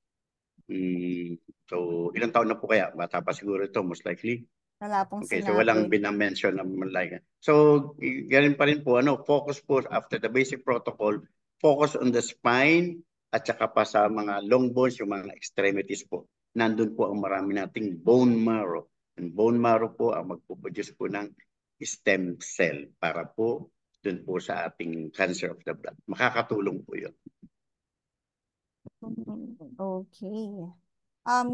so, ilang taon na po kaya? Bata pa siguro ito, most likely. Wala pong Okay, sinabi. so walang binamention na like. So, ganun pa rin po, focus po after the basic protocol, focus on the spine at saka pa sa mga long bones, yung mga extremities po. Nandun po ang marami nating bone marrow. And bone marrow po ang magpuproduce po ng stem cell para po dun po sa ating cancer of the blood. Makakatulong po yun. Okay.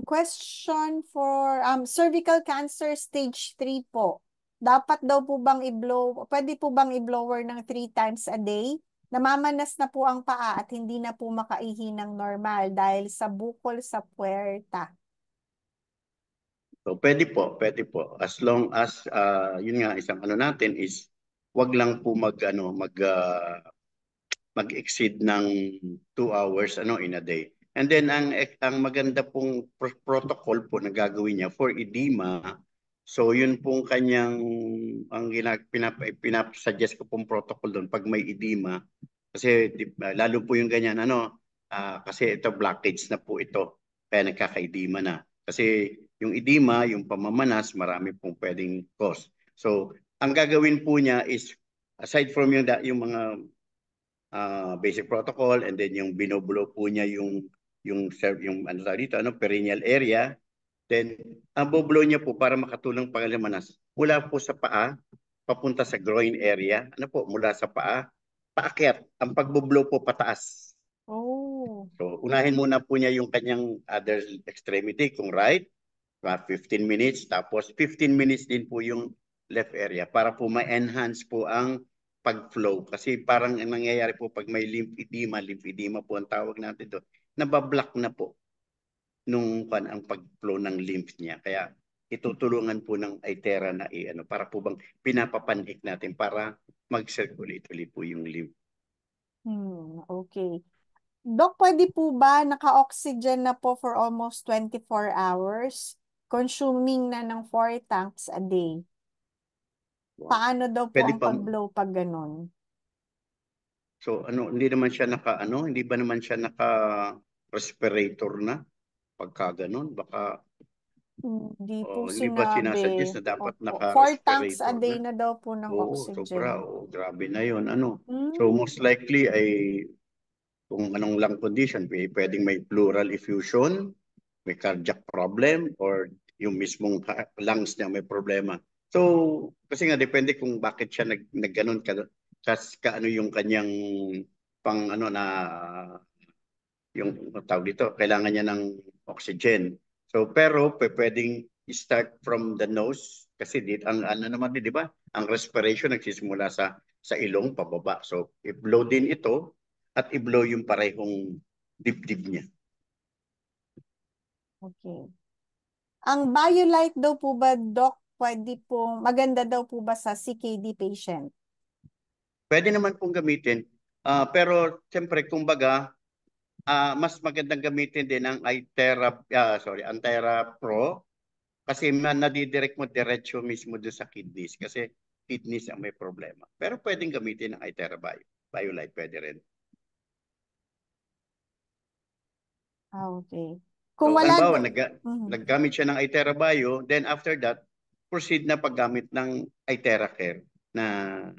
Question for cervical cancer stage 3 po. Dapat daw po bang i-blow, pwede po bang i-blower ng 3 times a day? Namamanas na po ang paa at hindi na po makaihi ng normal dahil sa bukol sa puwerta. So pwede po, pwede po. As long as yun nga isang ano natin is wag lang po mag-exceed ng 2 hours in a day. And then ang maganda pong protocol po na gagawin niya for edema. So yun pong kanyang pinap-suggest ko pong protocol doon pag may edema kasi lalo po yung ganyan kasi ito blockage na po ito kaya nagkaka-edema na. Kasi yung edema, yung pamamanas, marami pong pwedeng cause. So ang gagawin po niya is aside from yung mga basic protocol and then yung binoblow po niya yung perineal area. Then ang boblow niya po para makatulong pangalimanas mula po sa paa papunta sa groin area. Mula sa paa paakyat. Ang pagboblow po pataas. Oh. So unahin muna po niya yung kanyang other extremity kung right, 15 minutes tapos 15 minutes din po yung left area para po ma-enhance po ang pag-flow. Kasi parang nangyayari po pag may lymph edema po ang tawag natin doon, nabablock na po nung ang pag-flow ng lymph niya. Kaya itutulungan po ng Itera na para po bang pinapapanhik natin para mag-circulate ulit po yung lymph. Okay. Dok, pwede po ba naka-oxygen na po for almost 24 hours? Consuming na ng 4 tanks a day. Paano daw po Pwede ang pa. pag-blow pag ganun? So hindi naman siya hindi ba naman siya naka-respirator na pagka ganun? Baka Hindi po hindi ba sinasuggest sinabi. na dapat Opo. 4 tanks a naka-respirator day na? na daw po ng Oo, sobra. oxygen. Grabe na yun. So Hmm. most likely ay kung anong lung condition, pwedeng may pleural effusion, may cardiac problem, or yung mismong lungs niya may problema. So, kasi nga depende kung bakit siya nagganon kaano yung kanyang yung tawag dito, kailangan niya ng oxygen. So, pero pwedeng start from the nose kasi dito ang naman di ba? Ang respiration nagsisimula sa ilong pababa. So, i-blow din ito at i-blow yung parehong dibdib niya. Okay. Ang BioLite daw po ba, Doc, maganda daw po ba sa CKD patient? Pwede naman pong gamitin. Pero siyempre, kumbaga, mas magandang gamitin din ang Antera Pro kasi nadidirect mo diretso mismo doon sa kidneys kasi kidneys ang may problema. Pero pwedeng gamitin ang Itera BioLite, pwede rin. Okay. Kung So, wala halimbawa, Mhm. naggamit siya ng Itera Bio, then after that, proceed na paggamit ng Itera Care na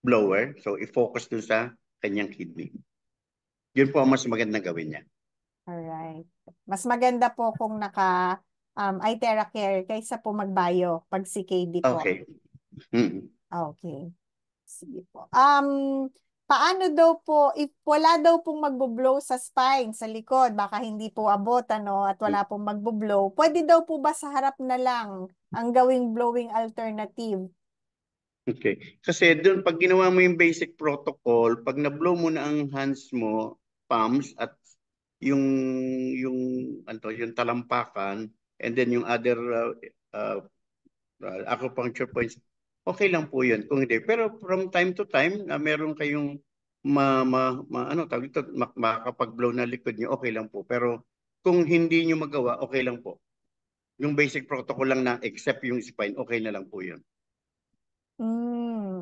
blower. So, i-focus dun sa kanyang kidney. Yun po ang mas magandang gawin niya. Alright. Mas maganda po kung naka Itera Care kaysa po mag-bio pag CKD po. Okay. Mm-hmm. Okay. Sige po. Paano daw po, if wala daw pong magbo-blow sa spine, sa likod, baka hindi po abot, at wala pong magbo-blow, pwede daw po ba sa harap na lang ang gawing blowing alternative? Okay. Kasi doon, pag ginawa mo yung basic protocol, pag na-blow mo na ang hands mo, palms, at yung talampakan, and then yung other acupuncture points, okay lang po yun. Kung hindi. Pero from time to time, meron kayong makakapag-blow na likod nyo, okay lang po. Pero kung hindi nyo magawa, okay lang po. Yung basic protocol lang na except yung spine, okay na lang po yun.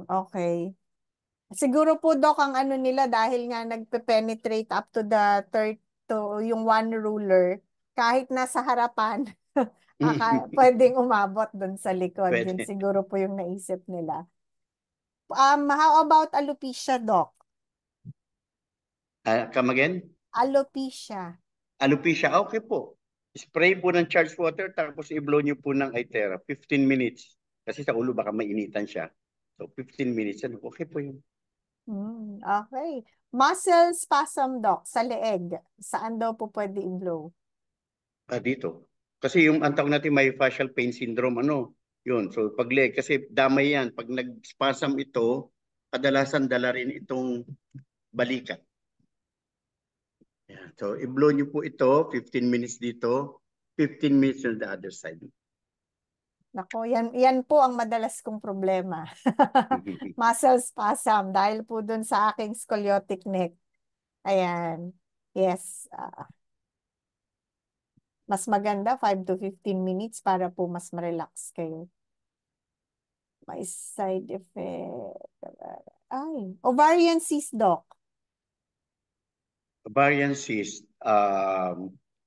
Okay. Siguro po, Doc, ang ano nila dahil nga nagpe-penetrate up to the third to yung one ruler, kahit nasa harapan, pwedeng umabot dun sa likod. Yun Pwede. siguro po yung naisip nila. How about alopecia, Doc? Come again? Alopecia. Alopecia, okay po. Spray po ng charged water tapos i-blow nyo po ng Itera. 15 minutes. Kasi sa ulo baka mainitan siya. So 15 minutes, ano, okay po yun. Okay. Muscle spasm, Doc, sa leeg. Saan daw po pwede i-blow? Dito. Kasi yung ang tawag natin myofascial pain syndrome, ano, yun. So pag leg, kasi damay yan. Pag nag-spasm ito, kadalasan dala rin itong balikat. Yeah. So i-blow nyo po ito, 15 minutes dito, 15 minutes on the other side. Nako, yan po ang madalas kong problema. Muscle spasm dahil po dun sa aking scoliotic neck. Ayan. Yes. Mas maganda 5 to 15 minutes para po mas ma-relax kayo. May side effect. Ay, ovarian cyst, Doc. Ovarian cyst.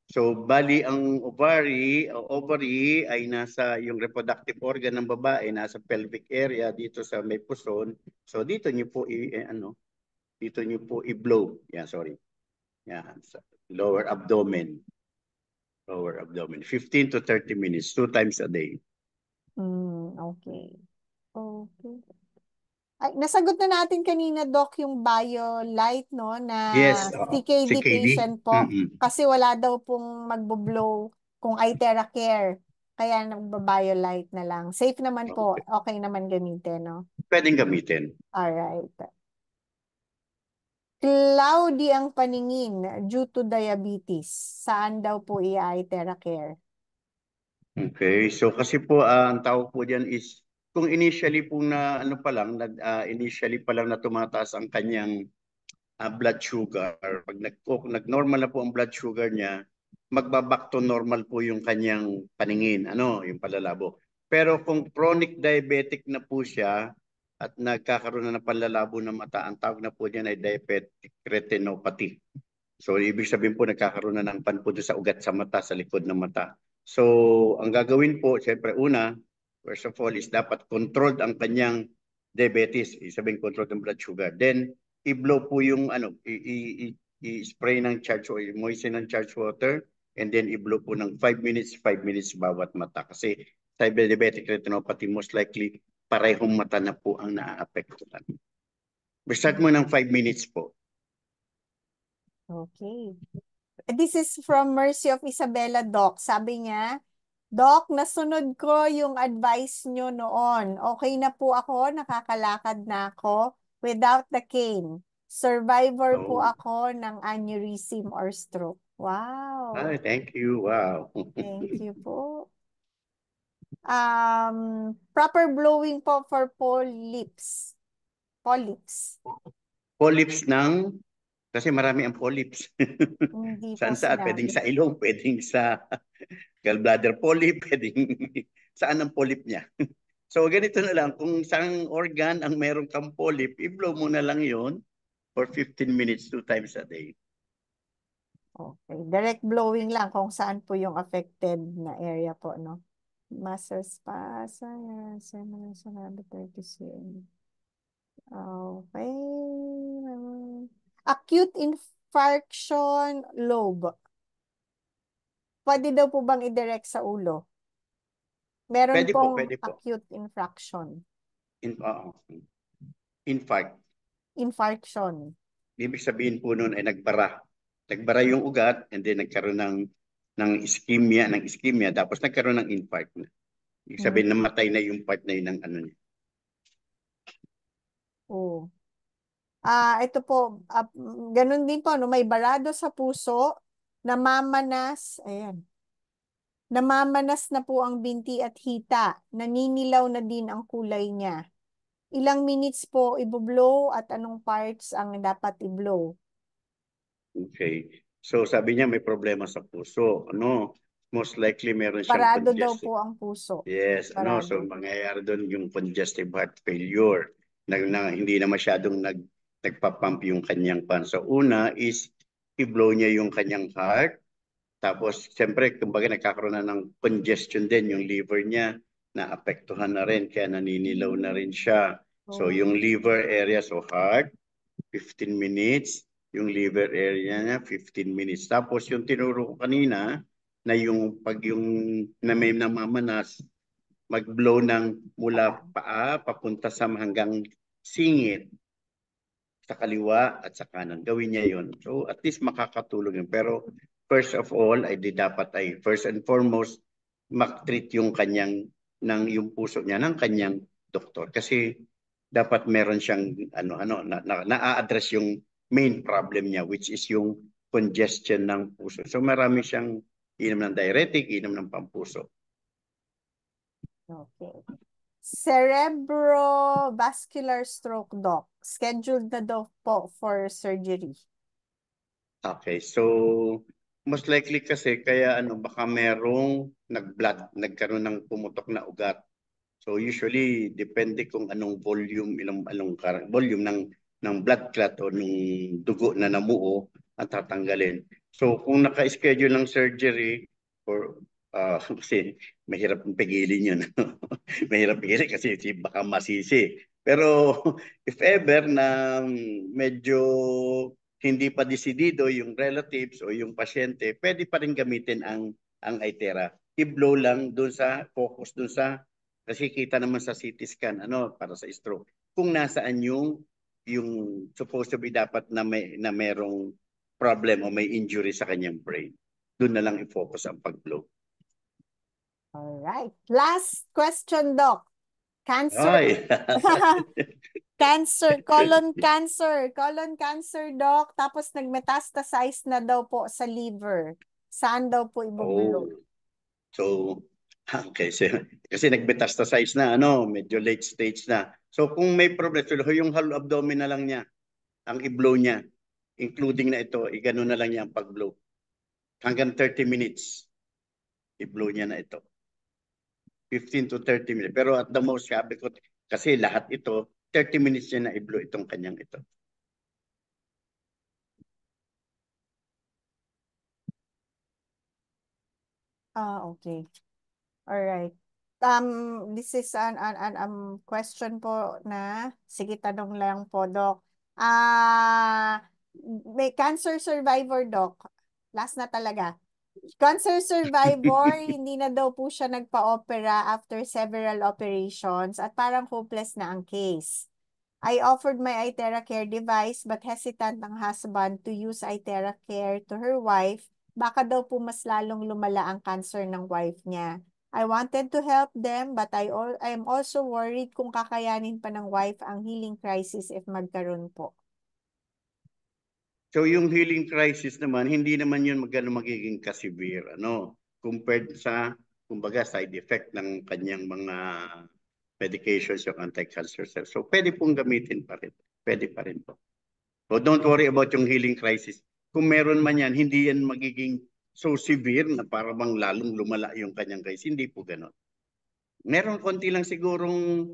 So bali ang ovary ay nasa yung reproductive organ ng babae, nasa pelvic area dito sa may puson. So dito niyo po dito niyo po i-blow. Yeah, sorry. Yeah, lower abdomen. Lower abdomen. 15 to 30 minutes, 2 times a day. Okay. Okay. Ay, nasagot na natin kanina, Doc, yung BioLite, no, na Yes, CKD CKD. patient po. Kasi wala daw pong magbo-blow kung Itera Care. Kaya nagba-BioLite na lang. Safe naman po. Okay naman gamitin, no? Pwedeng gamitin. Alright. Cloudy ang paningin due to diabetes. Saan daw po i-Itera Care? Okay, so kasi po ang tawag po diyan is kung initially po na ano pa lang initially pa lang na tumataas ang kanyang blood sugar, pag nag-normal na po ang blood sugar niya, magba-back to normal po yung kanyang paningin, ano, yung palalabo. Pero kung chronic diabetic na po siya at nagkakaroon na ng panlalabo ng mata, ang tawag na po diyan ay diabetic retinopathy. So ibig sabihin po nagkakaroon na ng panpudo sa ugat sa mata, sa likod ng mata. So ang gagawin po, siyempre una, first of all is dapat controlled ang kanyang diabetes, sabihin controlled ang blood sugar. Then i-blow po yung ano, i-spray ng charged or moisten ng charged water and then i-blow po ng 5 minutes bawat mata. Kasi sa diabetic retinopathy most likely parehong mata na po ang naaapektuhan. Start mo ng 5 minutes po. Okay. This is from Mercy of Isabela, Doc. Sabi niya, Doc, nasunod ko yung advice nyo noon. Okay na po ako, nakakalakad na ako without the cane. Survivor po ako ng aneurysm or stroke. Wow. Ay, thank you. Wow. Thank you po. Proper blowing po for polyps. Polyps. Polyps kasi marami ang polyps. Hindi po Saan? sinabi. Pwedeng sa ilong, pwedeng sa gallbladder polyp, pwedeng saan ang polyp niya. So ganito na lang, kung saan organ ang meron kang polyp, i-blow mo na lang yon for 15 minutes, 2 times a day. Okay. Direct blowing lang kung saan po yung affected na area po, no? Muscle spasm, sinabi 30 cm. Okay. Acute infarction lobe. Pwede daw po bang i-direct sa ulo? Meron Pwede po, pong pwede po. acute infraction. Infarct. Infarction. Ibig sabihin po nun ay nagbara. Nagbara yung ugat and then nagkaroon ng ischemia, tapos nagkaroon ng infarct na. Ibig sabihin namatay na yung part na yun ng ano niya. Oh. Ito po, ganun din po, no? May barado sa puso, namamanas, ayan. Namamanas na po ang binti at hita, naninilaw na din ang kulay niya. Ilang minutes po i-blow at anong parts ang dapat i-blow? Okay. So sabi niya may problema sa puso. Ano? Most likely meron siyang Barado daw congestive. po ang puso. Yes, so Barado. mangyayari doon yung congestive heart failure na hindi na masyadong nagpa-pump yung kanyang pan. So una is i-blow niya yung kanyang heart. Tapos siyempre kumbaga nagkakaroon na ng congestion din yung liver niya, na apektuhan na rin kaya naninilaw na rin siya. So yung liver area, so heart, 15 minutes. yung liver area niya, 15 minutes. Tapos yung tinuro ko kanina, na yung pag yung na may namamanas, mag-blow ng mula paa papunta sa hanggang singit sa kaliwa at sa kanan. Gawin niya yun. So at least makakatulong yun. Pero first of all, dapat ay first and foremost, mak-treat yung kanyang, yung puso niya ng kanyang doktor. Kasi dapat meron siyang na-address yung main problem niya, which is yung congestion ng puso. So marami siyang inom ng diuretic, inom ng pampuso. Okay. Cerebrovascular stroke, Doc. Scheduled na daw po for surgery. Okay, so most likely kasi kaya baka merong nagkaroon ng pumutok na ugat. So usually depende kung anong volume, volume ng blood clot o ng dugo na namuo ang tatanggalin. So kung naka-schedule ng surgery or kasi mahirap pigilin yun. Mahirap pigilin kasi baka masisi. Pero if ever na medyo hindi pa desidido yung relatives o yung pasyente, pwede pa rin gamitin ang Itera. I-blow lang doon sa focus doon sa, kasi kita naman sa CT scan para sa stroke kung nasaan yung supposed to be dapat na merong problem o may injury sa kanyang brain. Doon na lang i-focus ang pag-blow. All right. Last question, Doc. Cancer. Ay. Cancer, colon cancer, Doc. Tapos nag-metastasize na daw po sa liver. Saan daw po ibubulog? So, okay. So, kasi nag-metastasize na, medyo late stage na. So, kung may problem, so yung hollow abdomen na lang niya, ang i-blow niya, including na ito, igano na lang niya ang pag-blow. Hanggang 30 minutes, i-blow niya na ito. 15 to 30 minutes. Pero at the most, sabi ko, kasi lahat ito, 30 minutes niya na i-blow itong kanyang ito. Okay. All right. This is an question po na, sige, tanong lang po, Doc. May cancer survivor, Doc. Last na talaga. Cancer survivor, hindi na daw po siya nagpa-opera after several operations at parang hopeless na ang case. I offered my Itera Care device but hesitant ang husband to use Itera Care to her wife. Baka daw po mas lalong lumala ang cancer ng wife niya. I wanted to help them but I am also worried kung kakayanin pa ng wife ang healing crisis if magkaroon po. So yung healing crisis naman, hindi naman yun magiging kasivere, compared sa, kumbaga, side effect ng kanyang mga medications, yung anti-cancer cells. So pwede pong gamitin pa rin. Pwede pa rin po. So don't worry about yung healing crisis. Kung meron man yan, hindi yan magiging so severe na para bang lalong lumala yung kanyang crisis. Hindi po ganon. Meron konti lang sigurong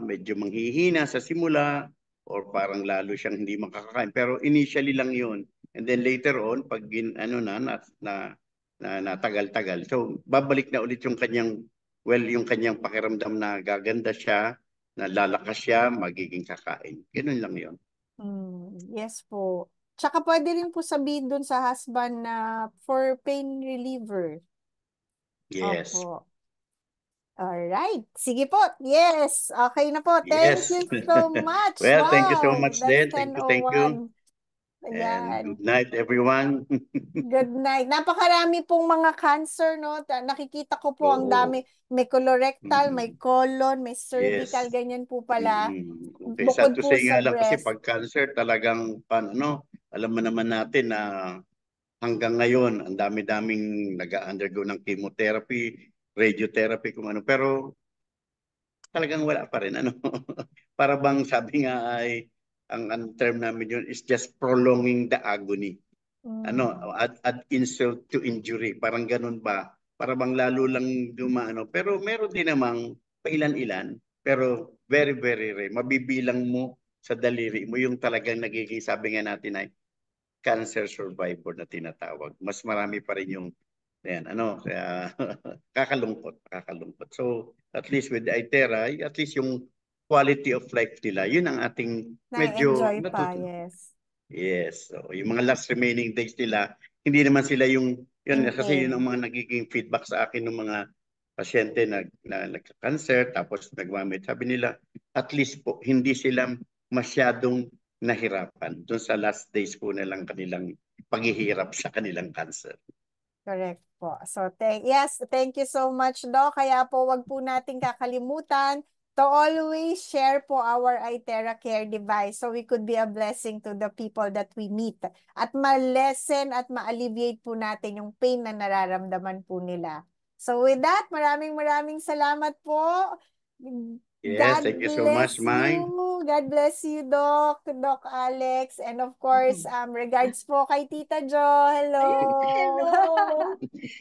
medyo manghihina sa simula, or parang lalo siyang hindi makakakain. Pero initially lang yun. And then later on, pag tagal-tagal. So, babalik na ulit yung kanyang pakiramdam na gaganda siya, na lalakas siya, magiging kakain. Ganun lang yun. Yes po. Tsaka pwede rin po sabihin dun sa husband na for pain reliever. Yes. Opo. Alright. Sige po. Yes. Okay na po. Thank Yes. you so much. Well, thank you so Wow. much, That's then. Thank you. 10:01. And Ayan. good night, everyone. Good night. Napakarami pong mga cancer, no? Nakikita ko po ang Oo. dami. May colorectal, may colon, may cervical, Yes. ganyan po pala. Okay, Bukod sad to po say sa nga lang kasi breast. pag cancer talagang alam mo naman natin na hanggang ngayon ang dami-daming nag-undergo ng chemotherapy, radiotherapy, kung ano, pero talagang wala pa rin Para bang sabi nga ay ang term namin yun is just prolonging the agony. Add insult to injury, parang ganun ba? Para bang lalo lang pero meron din namang pailan-ilan, pero very very rare. Mabibilang mo sa daliri mo yung talagang nagiging, sabi nga natin ay cancer survivor na tinatawag. Mas marami pa rin yung kaya kakalungkot. So at least with Itera, at least yung quality of life nila, yun ang ating medyo Na-enjoy pa, yes. Yes. So, yung mga last remaining days nila, hindi naman sila yung, yun, In kasi yun pain. ang mga nagiging feedback sa akin ng mga pasyente na nagka-cancer, tapos nagmamit. Sabi nila, at least po, hindi sila masyadong nahirapan doon sa last days po nilang kanilang paghihirap sa kanilang cancer. Correct po. So, thank you so much, Doc. Kaya po, wag po nating kakalimutan to always share po our iTera Care device so we could be a blessing to the people that we meet. At ma-lessen at ma-alleviate po natin yung pain na nararamdaman po nila. So with that, maraming salamat po. Yes, God thank you so bless much, Mai. you. God bless you, Doc Alex. And of course, regards po kay Tita Jo. Hello.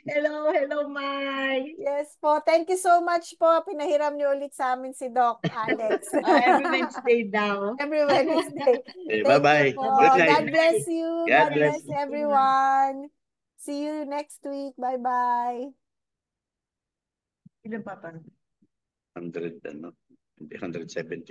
Hello, Mai. Yes po. Thank you so much po. Pinahiram niyo ulit sa amin si Doc Alex. Every Wednesday daw. Every Wednesday. Okay, Thank you bye-bye. po. Good night. God bless you. God God bless. bless everyone. See you next week. Bye-bye. Ilan pa? 100, 170.